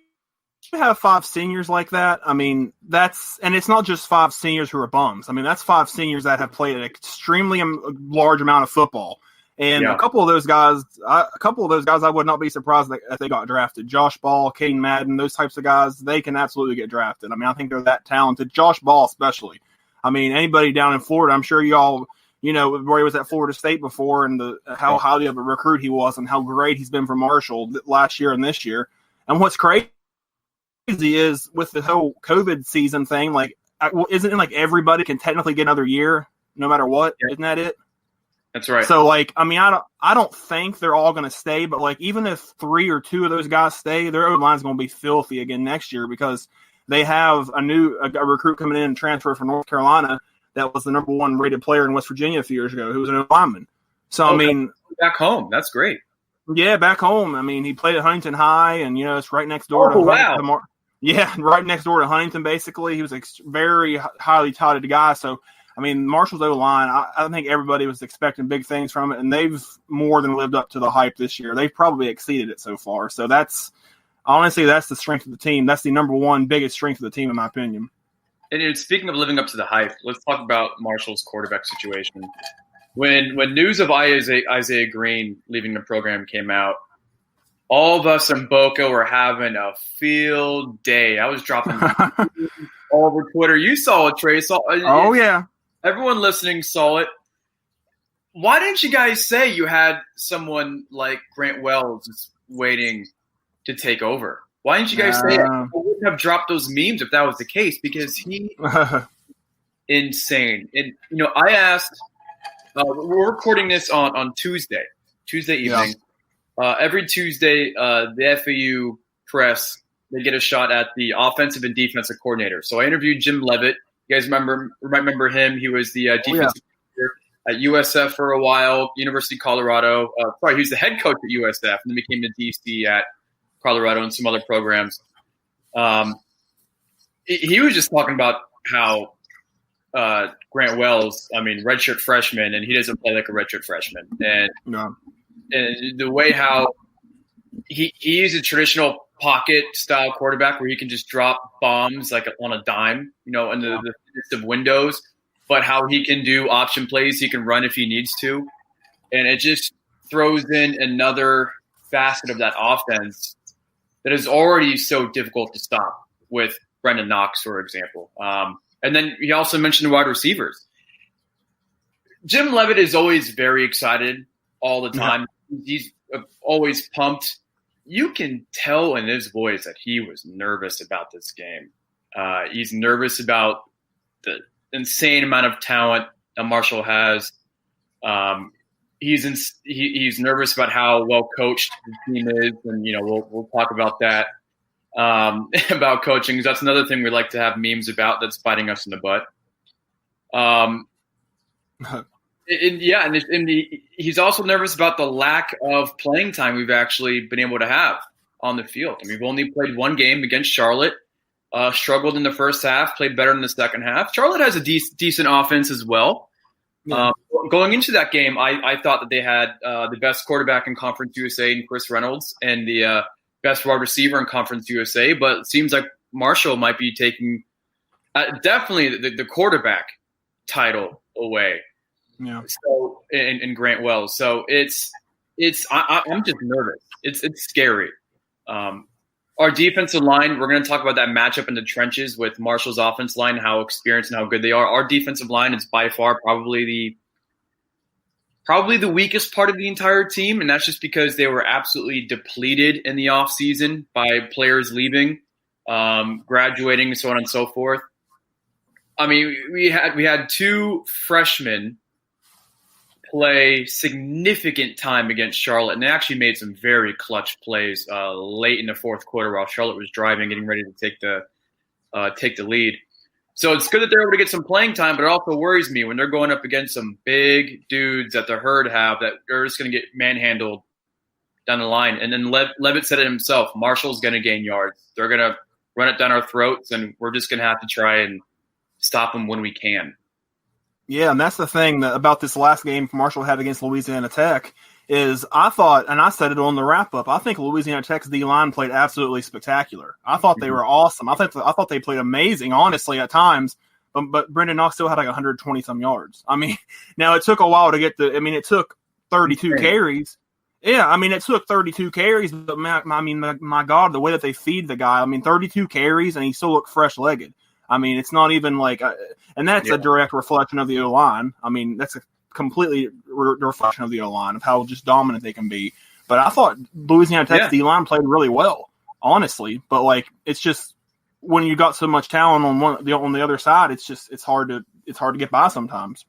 have 5 seniors like that, I mean, and it's not just 5 seniors who are bums. I mean, that's 5 seniors that have played an extremely large amount of football. And a couple of those guys, I would not be surprised if they got drafted. Josh Ball, Caden Madden, those types of guys, they can absolutely get drafted. I mean, I think they're that talented. Josh Ball especially. I mean, anybody down in Florida, I'm sure y'all, where he was at Florida State before and how highly of a recruit he was and how great he's been for Marshall last year and this year. And what's crazy is with the whole COVID season thing, like, isn't it like everybody can technically get another year no matter what? Yeah. Isn't that it? That's right. So, like, I mean, I don't think they're all going to stay, but, like, even if 3 or 2 of those guys stay, their O-line is going to be filthy again next year because they have a recruit coming in and transfer from North Carolina that was the number 1 rated player in West Virginia a few years ago who was an O-lineman. So, I mean. Back home. That's great. Yeah, back home. I mean, he played at Huntington High, and, it's right next door to wow. right next door to Huntington, basically. He was a very highly touted guy, so. I mean, Marshall's O-line, I think everybody was expecting big things from it, and they've more than lived up to the hype this year. They've probably exceeded it so far. So honestly, that's the strength of the team. That's the number 1 biggest strength of the team, in my opinion. And speaking of living up to the hype, let's talk about Marshall's quarterback situation. When news of Isaiah Green leaving the program came out, all of us in Boca were having a field day. I was dropping all over Twitter. You saw it, Trace. Oh, yeah. Everyone listening saw it. Why didn't you guys say you had someone like Grant Wells just waiting to take over? Why didn't you guys say it? I wouldn't have dropped those memes if that was the case because he insane. And, I asked We're recording this on Tuesday evening. Yeah. Every Tuesday, the FAU press, they get a shot at the offensive and defensive coordinator. So I interviewed Jim Leavitt. You guys remember him? He was the defensive coordinator at USF for a while, University of Colorado. He was the head coach at USF and then became the DC at Colorado and some other programs. He was just talking about how Grant Wells, redshirt freshman, and he doesn't play like a redshirt freshman. And the way how he's a traditional pocket style quarterback where he can just drop bombs like on a dime, in the midst of windows, but how he can do option plays, he can run if he needs to. And it just throws in another facet of that offense that is already so difficult to stop with Brendan Knox, for example. And then he also mentioned the wide receivers. Jim Leavitt is always very excited all the time. Yeah. He's always pumped. You can tell in his voice that he was nervous about this game. He's nervous about the insane amount of talent that Marshall has. He's nervous about how well coached the team is, and we'll talk about that. About coaching, because that's another thing we like to have memes about that's biting us in the butt. He's also nervous about the lack of playing time we've actually been able to have on the field. We've only played one game against Charlotte, struggled in the first half, played better in the second half. Charlotte has a decent offense as well. Yeah. Going into that game, I thought that they had the best quarterback in Conference USA in Chris Reynolds and the best wide receiver in Conference USA, but it seems like Marshall might be taking definitely the quarterback title away. Yeah. So in Grant Wells, so I'm just nervous. It's scary. Our defensive line, we're going to talk about that matchup in the trenches with Marshall's offense line, how experienced and how good they are. Our defensive line is by far probably the weakest part of the entire team, and that's just because they were absolutely depleted in the offseason by players leaving, graduating, and so on and so forth. We had two freshmen play significant time against Charlotte, and they actually made some very clutch plays late in the fourth quarter while Charlotte was driving, getting ready to take the lead. So it's good that they're able to get some playing time, but it also worries me when they're going up against some big dudes that the Herd have that are just going to get manhandled down the line. And then Leavitt said it himself, Marshall's going to gain yards. They're going to run it down our throats, and we're just going to have to try and stop them when we can. Yeah, and that's the thing about this last game Marshall had against Louisiana Tech is I thought, and I said it on the wrap-up, I think Louisiana Tech's D-line played absolutely spectacular. I thought they were awesome. I thought they played amazing, honestly, at times, but Brendan Knox still had like 120-some yards. Now it took a while to get it took 32 carries. Yeah, it took 32 carries, but my God, the way that they feed the guy, 32 carries, and he still looked fresh-legged. It's not even like and that's a direct reflection of the O-line. That's a completely reflection of the O-line, of how just dominant they can be. But I thought Louisiana Tech's D-line played really well, honestly. But it's just when you got so much talent on the other side, it's hard to get by sometimes.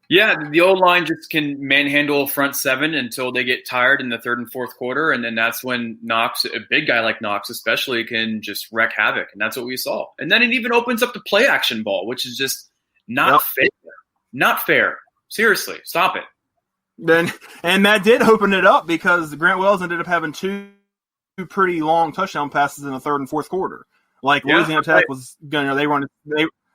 Yeah, the O-line just can manhandle front seven until they get tired in the third and fourth quarter, and then that's when Knox, a big guy like Knox especially, can just wreak havoc, and that's what we saw. And then it even opens up the play action ball, which is just not fair. Not fair. Seriously, stop it. And that did open it up because Grant Wells ended up having two pretty long touchdown passes in the third and fourth quarter. Louisiana Tech was going to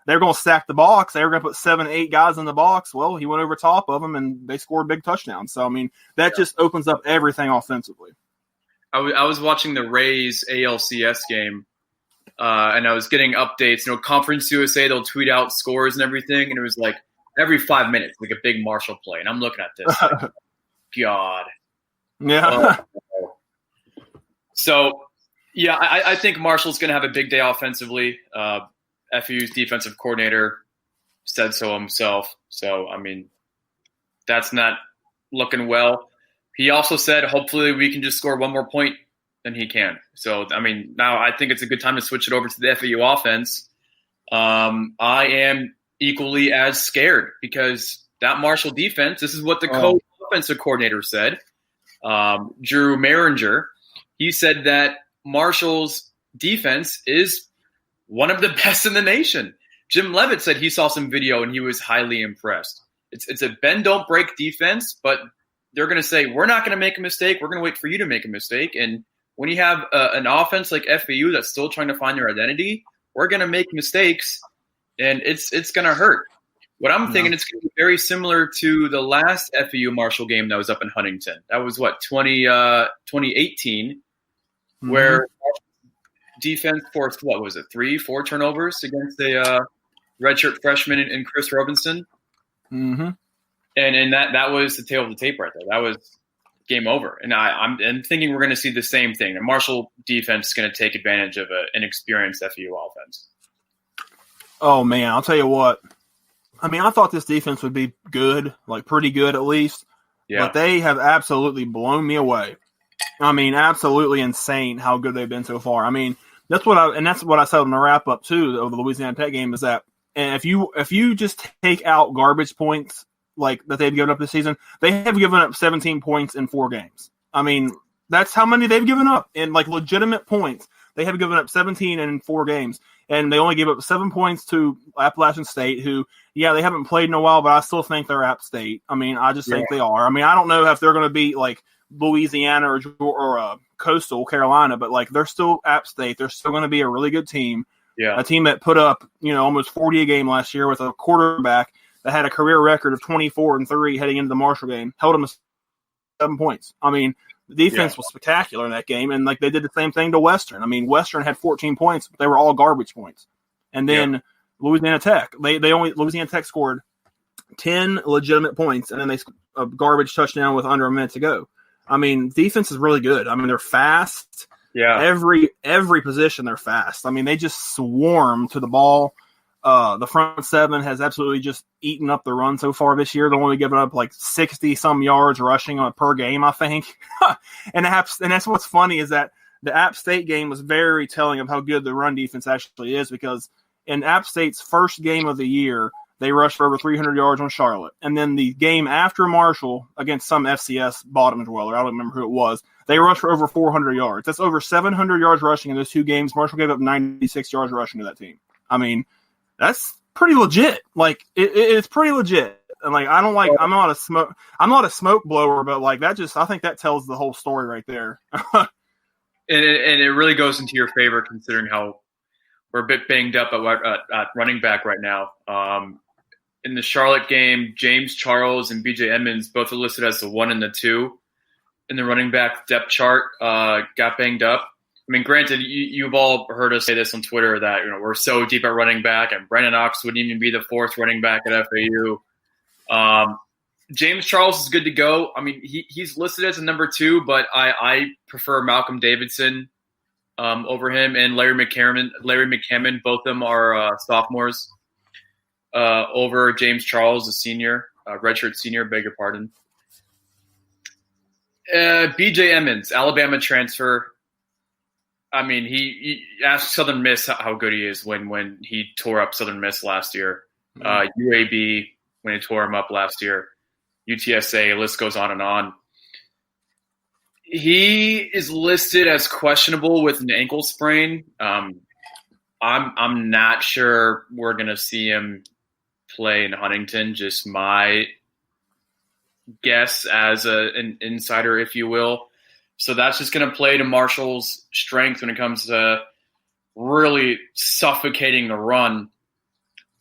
they were going to stack the box. They were going to put 7-8 guys in the box. Well, he went over top of them, and they scored big touchdowns. So, that just opens up everything offensively. I was watching the Rays ALCS game, and I was getting updates. Conference USA, they'll tweet out scores and everything, and it was like every 5 minutes, like a big Marshall play. And I'm looking at this like, God. Yeah. So, yeah, I think Marshall's going to have a big day offensively. FAU's defensive coordinator said so himself. So, that's not looking well. He also said, hopefully we can just score one more point than he can. So, now I think it's a good time to switch it over to the FAU offense. I am equally as scared because that Marshall defense, this is what the co-offensive coordinator said, Drew Maringer. He said that Marshall's defense is one of the best in the nation. Jim Leavitt said he saw some video and he was highly impressed. It's a bend, don't break defense, but they're going to say, we're not going to make a mistake. We're going to wait for you to make a mistake. And when you have an offense like FAU that's still trying to find their identity, we're going to make mistakes, and it's going to hurt. What I'm thinking, it's going to be very similar to the last FAU Marshall game that was up in Huntington. That was, 2018, where defense forced, 3-4 turnovers against a redshirt freshman in Chris Robinson? Mm-hmm. And that was the tail of the tape right there. That was game over. And I'm thinking we're going to see the same thing. The Marshall defense is going to take advantage of an experienced FAU offense. Oh, man, I'll tell you what. I mean, I thought this defense would be good, like pretty good at least. Yeah. But they have absolutely blown me away. I mean, absolutely insane how good they've been so far. I mean, that's what I said on the wrap up too of the Louisiana Tech game is that, and if you just take out garbage points like that they've given up this season, they have given up 17 points in 4 games. I mean, that's how many they've given up in like legitimate points. They have given up 17 in 4 games, and they only gave up 7 points to Appalachian State, who, yeah, they haven't played in a while, but I still think they're App State. I mean, I just think they are. I mean, I don't know if they're going to beat like Louisiana or Coastal Carolina, but like they're still App State. They're still going to be a really good team. Yeah, a team that put up almost 40 a game last year with a quarterback that had a career record of 24-3 heading into the Marshall game, held them to 7 points. I mean, the defense was spectacular in that game, and like they did the same thing to Western. I mean, Western had 14 points, but they were all garbage points. And then Louisiana Tech, Louisiana Tech scored 10 legitimate points, and then they a garbage touchdown with under a minute to go. I mean, defense is really good. I mean, they're fast. Yeah. Every position they're fast. I mean, they just swarm to the ball. The front seven has absolutely just eaten up the run so far this year. They're only giving up like 60-some yards rushing per game, I think. and that's what's funny is that the App State game was very telling of how good the run defense actually is, because in App State's first game of the year, they rushed for over 300 yards on Charlotte. And then the game after Marshall against some FCS bottom dweller, I don't remember who it was, they rushed for over 400 yards. That's over 700 yards rushing in those 2 games. Marshall gave up 96 yards rushing to that team. I mean, that's pretty legit. Like it's pretty legit. And like I'm not a smoke blower, but like that I think that tells the whole story right there. and it really goes into your favor considering how we're a bit banged up at running back right now. In the Charlotte game, James Charles and BJ Emmons both are listed as the 1 and the 2 in the running back depth chart. Got banged up. I mean, granted, you've all heard us say this on Twitter that we're so deep at running back, and Brandon Knox wouldn't even be the 4th running back at FAU. James Charles is good to go. I mean, he's listed as a number 2, but I prefer Malcolm Davidson over him, and Larry McCammon. Both of them are sophomores over James Charles, a senior, redshirt senior. Beg your pardon. BJ Emmons, Alabama transfer. I mean, he asked Southern Miss how good he is when he tore up Southern Miss last year. UAB when he tore him up last year. UTSA, list goes on and on. He is listed as questionable with an ankle sprain. I'm not sure we're going to see him play in Huntington. Just my guess as an insider, if you will. So that's just going to play to Marshall's strength when it comes to really suffocating the run.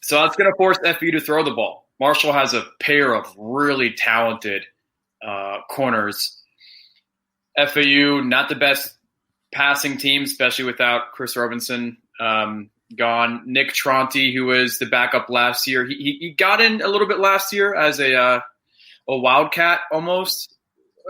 So that's going to force FAU to throw the ball. Marshall has a pair of really talented corners. FAU, not the best passing team, especially without Chris Robinson gone. Nick Tronte, who was the backup last year, he got in a little bit last year as a wildcat almost,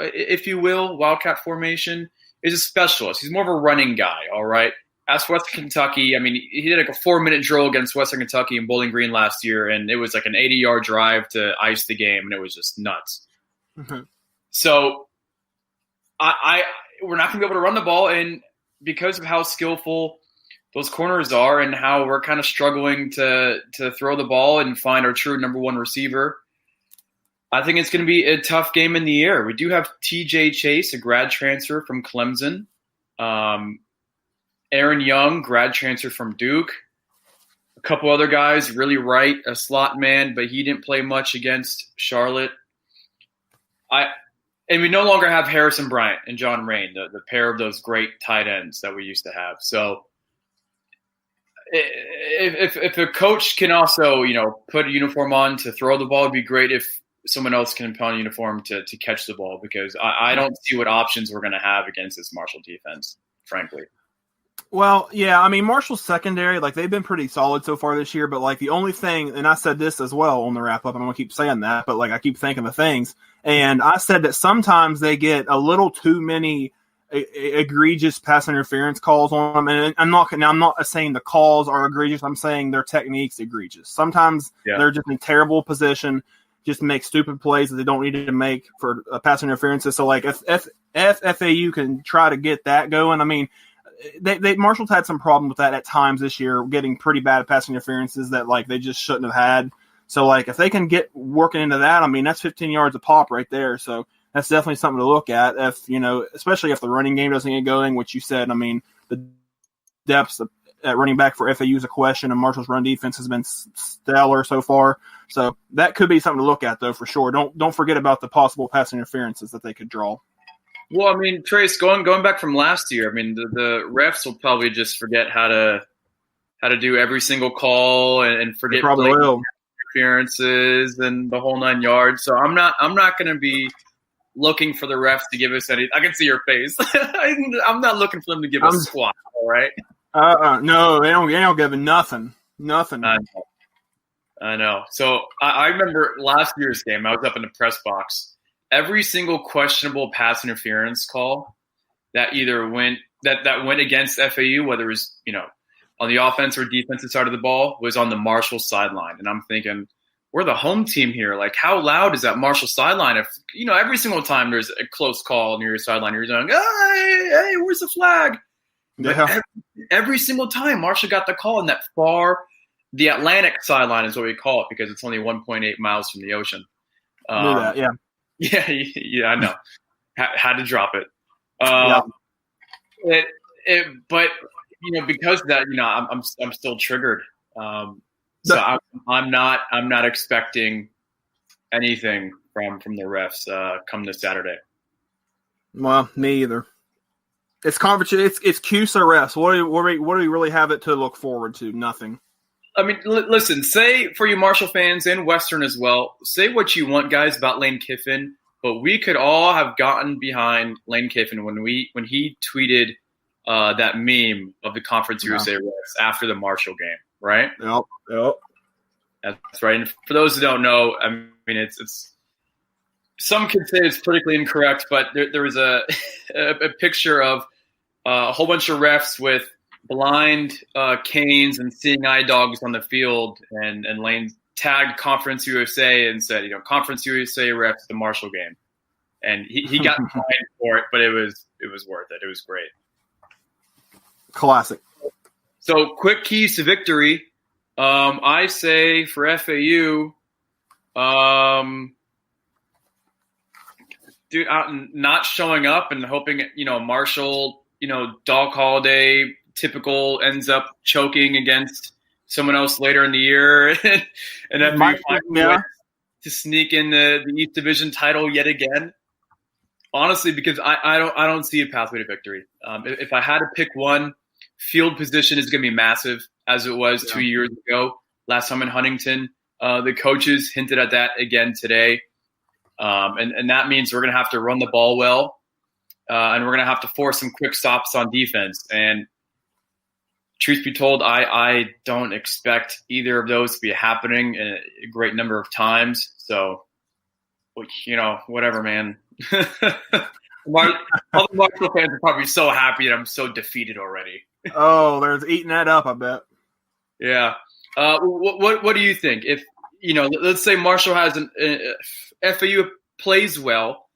if you will, wildcat formation, is a specialist. He's more of a running guy, all right? As for Western Kentucky, I mean, he did like a 4-minute drill against Western Kentucky in Bowling Green last year, and it was like an 80-yard drive to ice the game, and it was just nuts. Mm-hmm. So we're not going to be able to run the ball, and because of how skillful those corners are and how we're kind of struggling to throw the ball and find our true number 1 receiver, I think it's going to be a tough game in the air. We do have TJ Chase, a grad transfer from Clemson. Aaron Young, grad transfer from Duke. A couple other guys, Really Wright, a slot man, but he didn't play much against Charlotte. And we no longer have Harrison Bryant and John Rain, the pair of those great tight ends that we used to have. So if a coach can also, put a uniform on to throw the ball, it'd be great if someone else can put on a uniform to catch the ball, because I don't see what options we're going to have against this Marshall defense, frankly. Well, yeah, I mean, Marshall's secondary, they've been pretty solid so far this year, but, the only thing, and I said this as well on the wrap-up, I'm going to keep saying that, but, I keep thinking of things, and I said that sometimes they get a little too many egregious pass interference calls on them, and I'm not saying the calls are egregious, I'm saying their technique's egregious. Sometimes they're just in terrible position, just make stupid plays that they don't need to make for pass interferences. So, if FAU can try to get that going, I mean, Marshall's had some problem with that at times this year, getting pretty bad pass interferences that they just shouldn't have had. So if they can get working into that, I mean, that's 15 yards a pop right there. So that's definitely something to look at. Especially if the running game doesn't get going, which you said. I mean, the depth at running back for FAU is a question, and Marshall's run defense has been stellar so far. So that could be something to look at, though, for sure. Don't forget about the possible pass interferences that they could draw. Well, I mean, Trace, going back from last year, I mean, the refs will probably just forget how to do every single call and forget interferences and the whole 9 yards. So I'm not going to be looking for the refs to give us any. I can see your face. I'm not looking for them to give us squat. All right. No, they don't give nothing. Nothing. I know. So I remember last year's game. I was up in the press box. Every single questionable pass interference call that either went against FAU, whether it was, on the offense or defensive side of the ball, was on the Marshall sideline. And I'm thinking, we're the home team here. How loud is that Marshall sideline? If, every single time there's a close call near your sideline, you're going, hey, where's the flag? Yeah. Every single time Marshall got the call in that the Atlantic sideline is what we call it, because it's only 1.8 miles from the ocean. Knew that, yeah. Yeah, I know. Had to drop it. But because of that, I'm still triggered. So I'm not expecting anything from the refs come this Saturday. Well, me either. It's conference. It's CUSA refs. What do we really have it to look forward to? Nothing. I mean, listen, say for you Marshall fans and Western as well, say what you want, guys, about Lane Kiffin, but we could all have gotten behind Lane Kiffin when he tweeted that meme of the Conference USA refs after the Marshall game, right? Yep. That's right. And for those who don't know, I mean, it's some could say it's politically incorrect, but there was a picture of a whole bunch of refs with blind canes and seeing eye dogs on the field, and Lane tagged Conference USA and said, Conference USA refs the Marshall game, and he got fined for it, but it was worth it. It was great. Classic. So quick keys to victory. I say for FAU, not showing up and hoping, Marshall, Doc Holliday typical ends up choking against someone else later in the year, and then to sneak in the East Division title yet again. Honestly, because I don't see a pathway to victory. If I had to pick one, field position is going to be massive, as it was 2 years ago. Last time in Huntington, the coaches hinted at that again today, and that means we're going to have to run the ball well, and we're going to have to force some quick stops on defense. And truth be told, I don't expect either of those to be happening a great number of times. So, whatever, man. All the Marshall fans are probably so happy that I'm so defeated already. Oh, they're eating that up, I bet. Yeah. What do you think? If let's say Marshall has FAU plays well,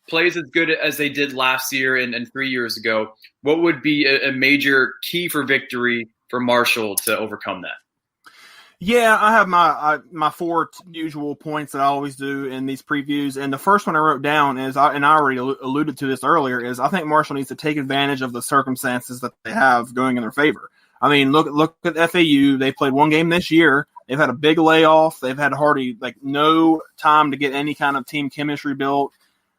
plays as good as they did last year and 3 years ago, what would be a major key for victory for Marshall to overcome that? Yeah, I have my four usual points that I always do in these previews, and the first one I wrote down is, and I already alluded to this earlier, is I think Marshall needs to take advantage of the circumstances that they have going in their favor. I mean, look at FAU. They played one game this year. They've had a big layoff. They've had hardly no time to get any kind of team chemistry built.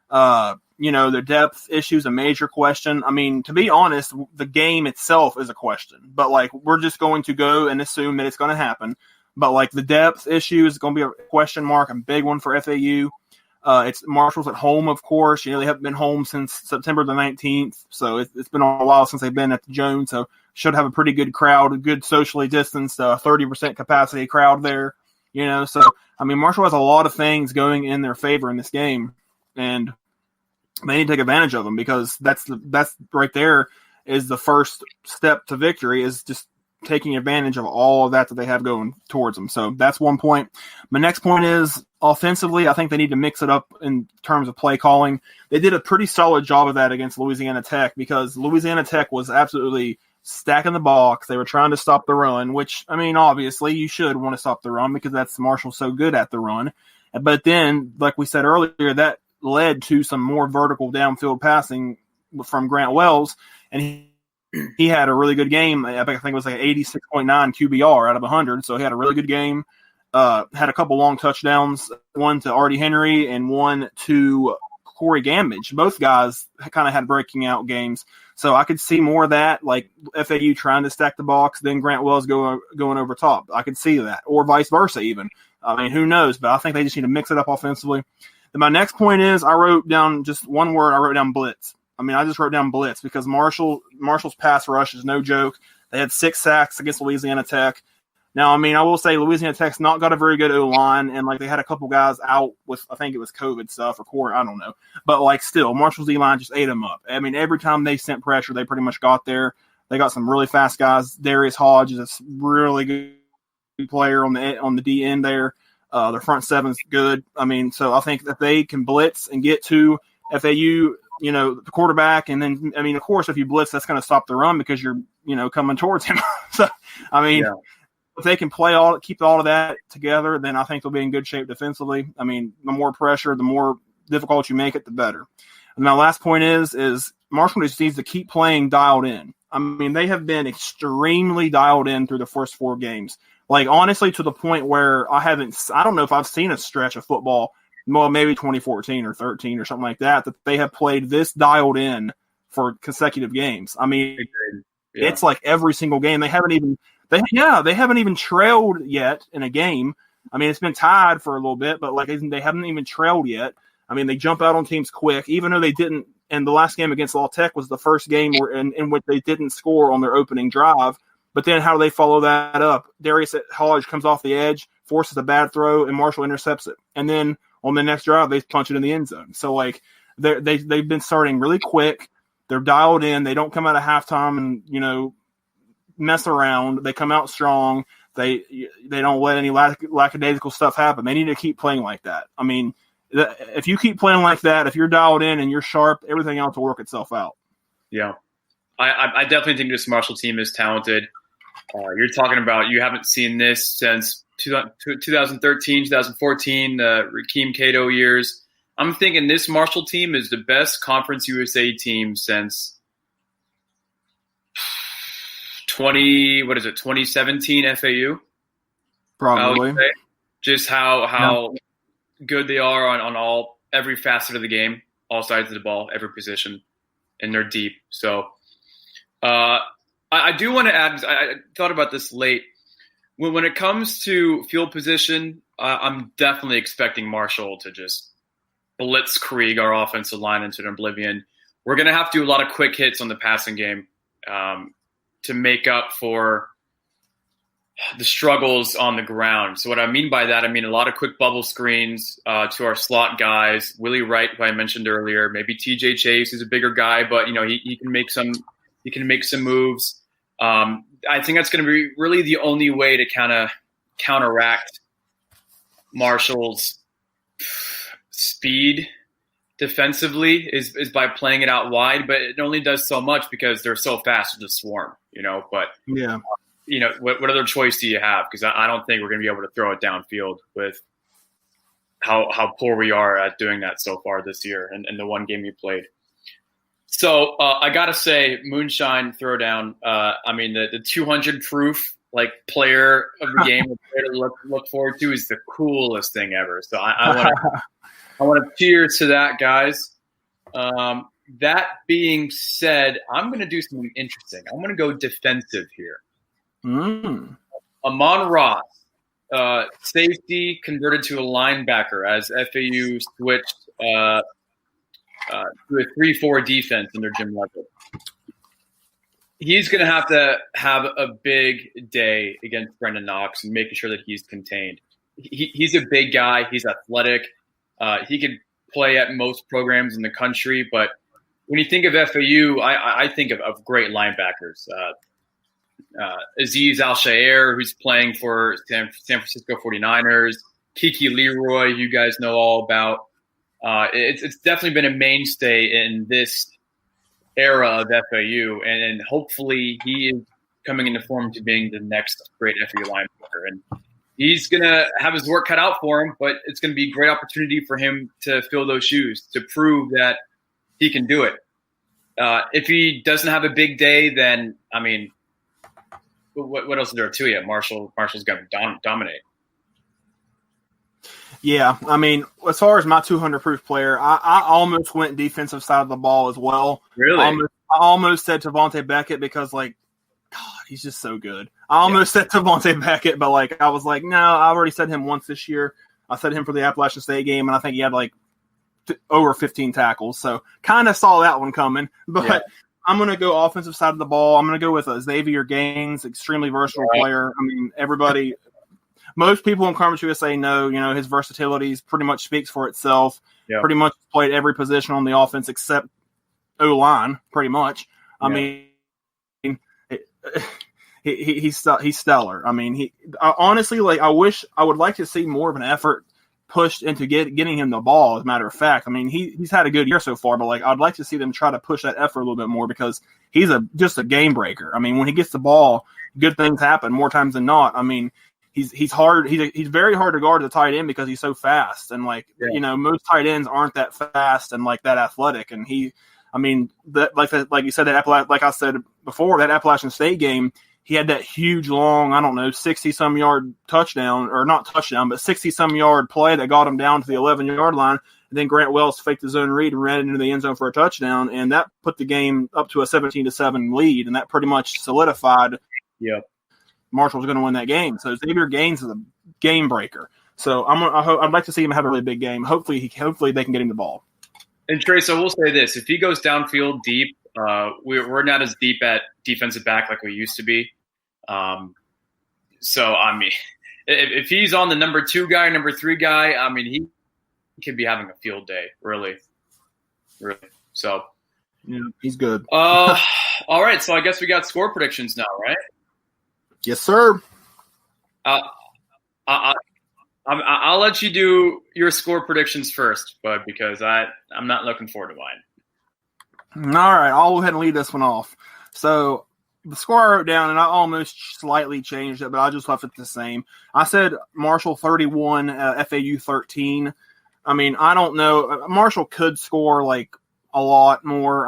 Their depth issue is a major question. I mean, to be honest, the game itself is a question, but we're just going to go and assume that it's going to happen. But the depth issue is going to be a question mark, a big one for FAU. It's Marshall's at home, of course. They haven't been home since September the 19th, so it's been a while since they've been at the Jones. So should have a pretty good crowd, a good socially distanced 30% capacity crowd there. So I mean, Marshall has a lot of things going in their favor in this game, and they need to take advantage of them, because that's right there is the first step to victory, is just taking advantage of all of that they have going towards them. So that's one point. My next point is offensively, I think they need to mix it up in terms of play calling. They did a pretty solid job of that against Louisiana Tech, because Louisiana Tech was absolutely stacking the box. They were trying to stop the run, which, I mean, obviously you should want to stop the run, because that's Marshall so good at the run. But then, like we said earlier, that led to some more vertical downfield passing from Grant Wells, and he had a really good game. I think it was 86.9 QBR out of 100, so he had a really good game. Had a couple long touchdowns, one to Artie Henry and one to Corey Gamage. Both guys kind of had breaking out games, so I could see more of that, like FAU trying to stack the box, then Grant Wells going over top. I could see that, or vice versa even. I mean, who knows? But I think they just need to mix it up offensively. Then my next point is, I wrote down just one word. I wrote down blitz. I mean, I just wrote down blitz, because Marshall's pass rush is no joke. They had 6 sacks against Louisiana Tech. Now, I mean, I will say Louisiana Tech's not got a very good O-line, and they had a couple guys out with, I think it was COVID stuff or core, I don't know. But still, Marshall's D-line just ate them up. I mean, every time they sent pressure, they pretty much got there. They got some really fast guys. Darius Hodge is a really good player on the D end there. Their front seven's good. I mean, so I think that they can blitz and get to FAU, the quarterback. And then, I mean, of course, if you blitz, that's going to stop the run, because you're, coming towards him. So, I mean, if they can keep all of that together, then I think they'll be in good shape defensively. I mean, the more pressure, the more difficult you make it, the better. And my last point is Marshall just needs to keep playing dialed in. I mean, they have been extremely dialed in through the first 4 games. Honestly, to the point where I don't know if I've seen a stretch of football, well, maybe 2014 or 13 or something like that they have played this dialed in for consecutive games. I mean, It's like every single game. They haven't even trailed yet in a game. I mean, it's been tied for a little bit, but they haven't even trailed yet. I mean, they jump out on teams quick, even though they didn't. And the last game against La Tech was the first game in which they didn't score on their opening drive. But then how do they follow that up? Darius Hodge comes off the edge, forces a bad throw, and Marshall intercepts it. And then on the next drive, they punch it in the end zone. So, they've been starting really quick. They're dialed in. They don't come out of halftime and, mess around. They come out strong. They don't let any lackadaisical stuff happen. They need to keep playing like that. I mean, if you keep playing like that, if you're dialed in and you're sharp, everything else will work itself out. Yeah. I definitely think this Marshall team is talented. You're talking about, you haven't seen this since 2013, 2014, Rakeem Cato years. I'm thinking this Marshall team is the best Conference USA team since 2017 FAU? Probably. Just how good they are on every facet of the game, all sides of the ball, every position, and they're deep. So I do want to add, I thought about this late. When it comes to field position, I'm definitely expecting Marshall to just blitzkrieg our offensive line into oblivion. We're going to have to do a lot of quick hits on the passing game to make up for the struggles on the ground. So what I mean by that, I mean a lot of quick bubble screens to our slot guys. Willie Wright, who I mentioned earlier, maybe TJ Chase, who's a bigger guy, but he can make some moves. I think that's going to be really the only way to kind of counteract Marshall's speed defensively is by playing it out wide, but it only does so much because they're so fast to the swarm, But what other choice do you have? Because I don't think we're going to be able to throw it downfield with how poor we are at doing that so far this year and the one game we played. So I got to say, Moonshine Throwdown, the 200 proof player of the game to look forward to is the coolest thing ever. So I want to cheers to that, guys. That being said, I'm going to do something interesting. I'm going to go defensive here. Amon-Ra, safety converted to a linebacker as FAU switched to a 3-4 defense under Jim Level. He's going to have a big day against Brendan Knox and making sure that he's contained. He's a big guy. He's athletic. He could play at most programs in the country, but when you think of FAU, I think of great linebackers. Azeez Al-Shaair, who's playing for San Francisco 49ers. Kiki Leroy, you guys know all about. It's definitely been a mainstay in this era of FAU, and hopefully he is coming into form to being the next great FAU linebacker. And he's going to have his work cut out for him, but it's going to be a great opportunity for him to fill those shoes, to prove that he can do it. If he doesn't have a big day, then, what else is there to you? Marshall's going to dominate. Yeah, as far as my 200 proof player, I almost went defensive side of the ball as well. Really? I almost said Tavonte Beckett because, God, he's just so good. I almost said Tavonte Beckett, but, I was like, no, I already said him once this year. I said him for the Appalachian State game, and I think he had, over 15 tackles. So kind of saw that one coming. But I'm going to go offensive side of the ball. I'm going to go with Xavier Gaines, extremely versatile player. Most people in Conference USA know, his versatility pretty much speaks for itself. Yeah. Pretty much played every position on the offense except O-line, pretty much. He's stellar. Honestly, I would like to see more of an effort pushed into getting him the ball, as a matter of fact. He's had a good year so far, but I'd like to see them try to push that effort a little bit more because he's just a game breaker. When he gets the ball, good things happen more times than not. He's hard. He's very hard to guard the tight end because he's so fast. And most tight ends aren't that fast and that athletic. And he, like you said, like I said before, that Appalachian State game, he had that huge, long, 60-some yard touchdown, or not touchdown, but 60-some yard play that got him down to the 11-yard line. And then Grant Wells faked the zone read and ran into the end zone for a touchdown, and that put the game up to a 17-7 lead, and that pretty much solidified. Marshall's going to win that game. So Xavier Gaines is a game breaker. So I'd like to see him have a really big game. Hopefully they can get him the ball. And Trace, I will say this: if he goes downfield deep, we're not as deep at defensive back like we used to be. If he's on the number 2 guy, number 3 guy, he could be having a field day, really. So, yeah, he's good. All right, so I guess we got score predictions now, right? Yes, sir. I'll let you do your score predictions first, bud, because I'm not looking forward to mine. All right, I'll go ahead and lead this one off. So the score I wrote down, and I almost slightly changed it, but I just left it the same. I said Marshall 31, FAU 13. I don't know. Marshall could score a lot more.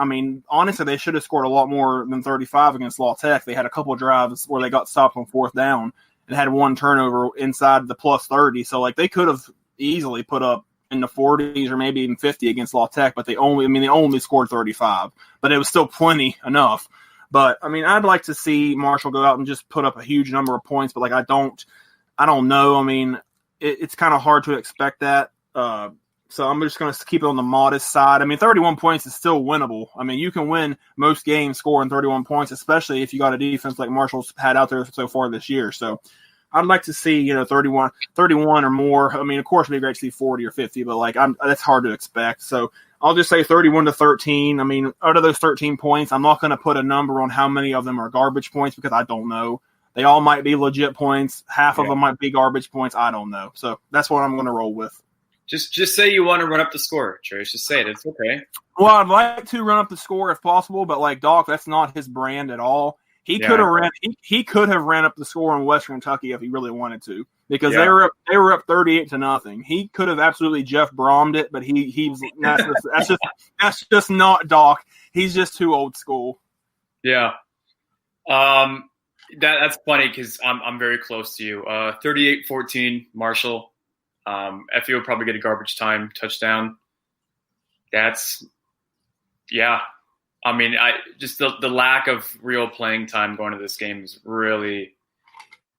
Honestly, they should have scored a lot more than 35 against La Tech. They had a couple of drives where they got stopped on 4th down and had one turnover inside the plus 30. So they could have easily put up in the 40s or maybe even 50 against La Tech, but they only scored 35. But it was still plenty enough. But I'd like to see Marshall go out and just put up a huge number of points. But I don't know. It's kind of hard to expect that. So I'm just going to keep it on the modest side. 31 points is still winnable. You can win most games scoring 31 points, especially if you got a defense like Marshall's had out there so far this year. So I'd like to see 31 or more. Of course, it'd be great to see 40 or 50, but that's hard to expect. So I'll just say 31-13. Out of those 13 points, I'm not going to put a number on how many of them are garbage points because I don't know. They all might be legit points. Half of them might be garbage points. I don't know. So that's what I'm going to roll with. Just say you want to run up the score, Trace. Just say it. It's okay. Well, I'd like to run up the score if possible, but Doc, that's not his brand at all. He could have ran up the score on Western Kentucky if he really wanted to, because they were up 38-0. He could have absolutely Jeff Brahmed it, but that's just not Doc. He's just too old school. Yeah. That's funny because I'm very close to you. 38-14 Marshall. FAU will probably get a garbage time touchdown. That's I mean, just the lack of real playing time going to this game is really,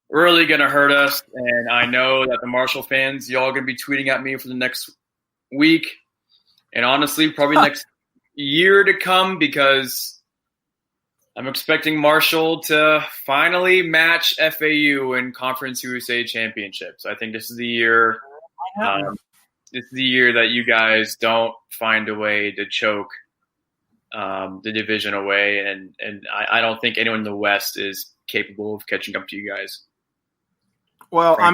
really going to hurt us. And I know that the Marshall fans, y'all going to be tweeting at me for the next week, and honestly, probably next year to come, because I'm expecting Marshall to finally match FAU in Conference USA championships. I think this is the year. This is the year that you guys don't find a way to choke the division away, and I don't think anyone in the West is capable of catching up to you guys. Well, right. I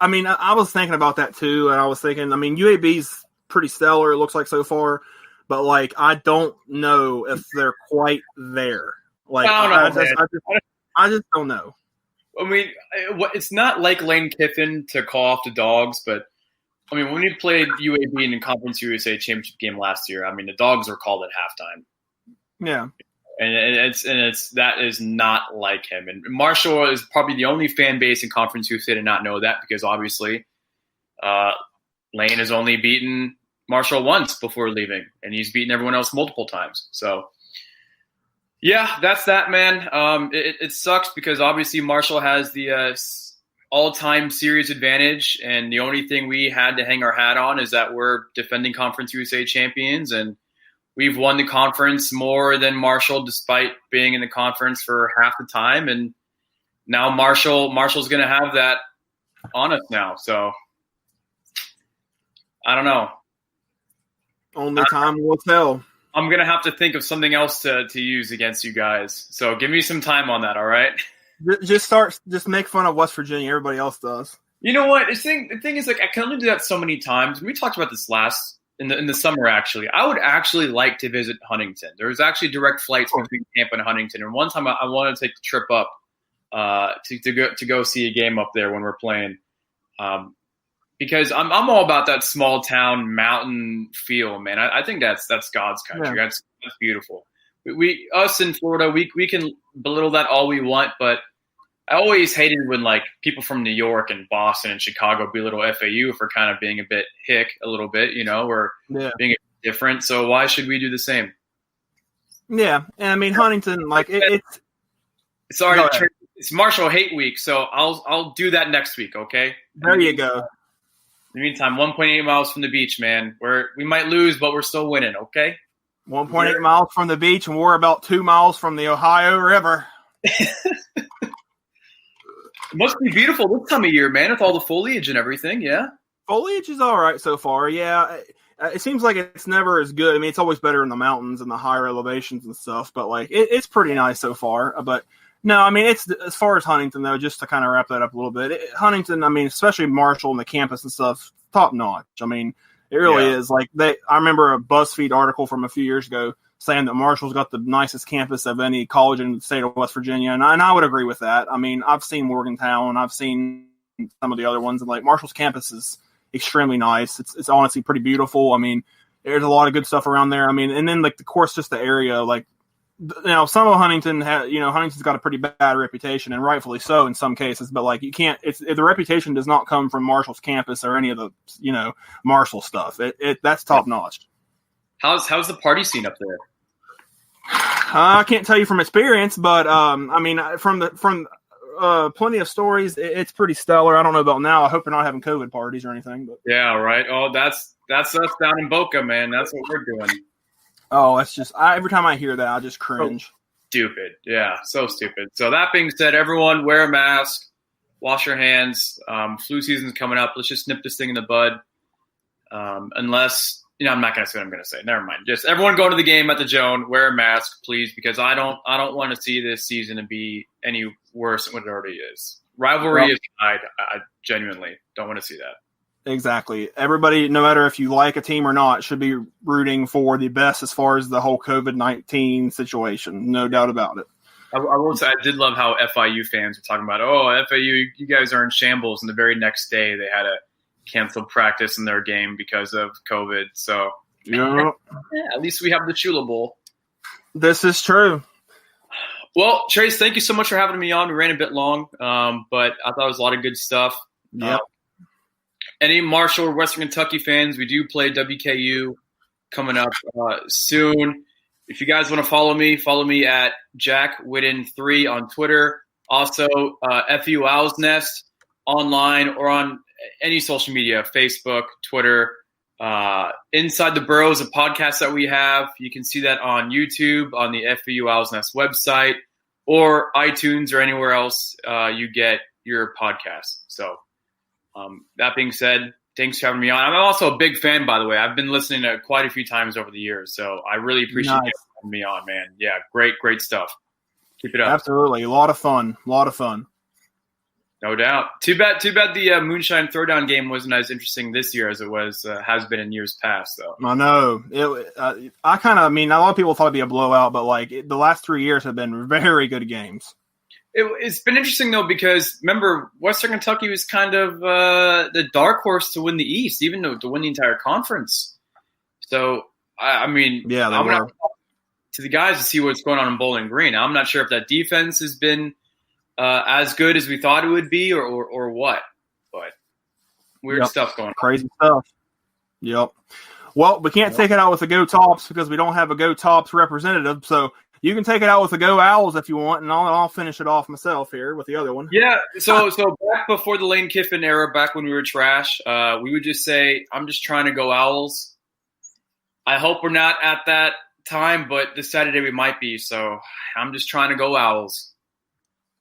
mean, I was thinking about that too, and I was thinking, I mean, UAB's pretty stellar, it looks like so far, but like I don't know if they're quite there. Like I just don't know. I mean, it's not like Lane Kiffin to call off the dogs, but I mean, when we played UAB in the Conference USA championship game last year, I mean, the dogs were called at halftime. Yeah, and that is not like him. And Marshall is probably the only fan base in Conference USA to not know that, because obviously, Lane has only beaten Marshall once before leaving, and he's beaten everyone else multiple times. So, yeah, that's that, man. It sucks because obviously Marshall has the all-time series advantage, and the only thing we had to hang our hat on is that we're defending Conference USA champions, and we've won the conference more than Marshall despite being in the conference for half the time, and now Marshall's going to have that on us now. So I don't know. Only time will tell. I'm going to have to think of something else to use against you guys. So give me some time on that, all right? Just make fun of West Virginia. Everybody else does. You know what? The thing is, like, I can only do that so many times. We talked about this in the summer, actually. I would actually like to visit Huntington. There's actually direct flights between Tampa and Huntington. And one time I wanted to take the trip up to go see a game up there when we're playing. Because I'm all about that small town mountain feel, man. I think that's God's country. Yeah. That's beautiful. Us in Florida, we can belittle that all we want, but I always hated when like people from New York and Boston and Chicago belittle FAU for kind of being a bit hick a little bit, you know, or being different. So why should we do the same? Yeah, and I mean Huntington, like it's Marshall Hate Week, so I'll do that next week. Okay. There you go. In the meantime, 1.8 miles from the beach, man. We might lose, but we're still winning. Okay. 1.8 miles from the beach, and we're about 2 miles from the Ohio River. It must be beautiful this time of year, man, with all the foliage and everything, yeah? Foliage is all right so far, yeah. It seems like it's never as good. I mean, it's always better in the mountains and the higher elevations and stuff, but, like, it's pretty nice so far. But, no, I mean, it's as far as Huntington, though, just to kind of wrap that up a little bit. Huntington, I mean, especially Marshall and the campus and stuff, top-notch. I mean, it really is. Like, I remember a BuzzFeed article from a few years ago saying that Marshall's got the nicest campus of any college in the state of West Virginia, and I would agree with that. I mean, I've seen Morgantown, I've seen some of the other ones, and like Marshall's campus is extremely nice. It's honestly pretty beautiful. I mean, there's a lot of good stuff around there. I mean, and then like the course, just the area, like some of Huntington Huntington's got a pretty bad reputation, and rightfully so in some cases. But like you can't, the reputation does not come from Marshall's campus or any of the Marshall stuff. That's top notch. How's the party scene up there? I can't tell you from experience, but I mean, from plenty of stories, it's pretty stellar. I don't know about now. I hope they're not having COVID parties or anything. But yeah, right. Oh, that's us down in Boca, man. That's what we're doing. Oh, it's just every time I hear that, I just cringe. Stupid. Yeah, so stupid. So that being said, everyone wear a mask, wash your hands. Flu season's coming up. Let's just nip this thing in the bud. Unless. I'm not going to say what I'm going to say. Never mind. Just everyone go to the game at the Joan, wear a mask, please, because I don't want to see this season to be any worse than what it already is. Rivalry aside, I genuinely don't want to see that. Exactly. Everybody, no matter if you like a team or not, should be rooting for the best as far as the whole COVID-19 situation. No doubt about it. I will say I did love how FIU fans were talking about, FAU, you guys are in shambles. And the very next day they had to cancel practice in their game because of COVID. So at least we have the Chula Bowl. This is true. Well, Trace, thank you so much for having me on. We ran a bit long, but I thought it was a lot of good stuff. Yep. Any Marshall or Western Kentucky fans, we do play WKU coming up soon. If you guys want to follow me at Jack Whidden 3 on Twitter. Also, FAU Owl's Nest online or on any social media, Facebook, Twitter. Inside the Burrow is a podcast that we have. You can see that on YouTube, on the FAU Owl's Nest website, or iTunes or anywhere else you get your podcast. So that being said, thanks for having me on. I'm also a big fan, by the way. I've been listening to quite a few times over the years, so I really appreciate you having me on, man. Yeah, great stuff. Keep it up. Absolutely. A lot of fun. No doubt. Too bad the Moonshine Throwdown game wasn't as interesting this year as it has been in years past, though. I know. A lot of people thought it'd be a blowout, but the last 3 years have been very good games. It's been interesting, though, because, remember, Western Kentucky was kind of the dark horse to win the East, even though to win the entire conference. So, I'm going to talk to the guys to see what's going on in Bowling Green. I'm not sure if that defense has been as good as we thought it would be or what. But weird stuff going on. Crazy stuff. Yep. Well, we can't take it out with the Go Tops because we don't have a Go Tops representative, so – you can take it out with the Go Owls if you want, and I'll finish it off myself here with the other one. Yeah, so back before the Lane Kiffin era, back when we were trash, we would just say, I'm just trying to go Owls. I hope we're not at that time, but this Saturday we might be, so I'm just trying to go Owls.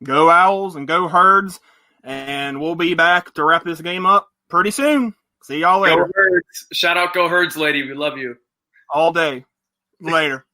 Go Owls and go Herds, and we'll be back to wrap this game up pretty soon. See y'all later. Go Herds. Shout out Go Herds, lady. We love you. All day. Later.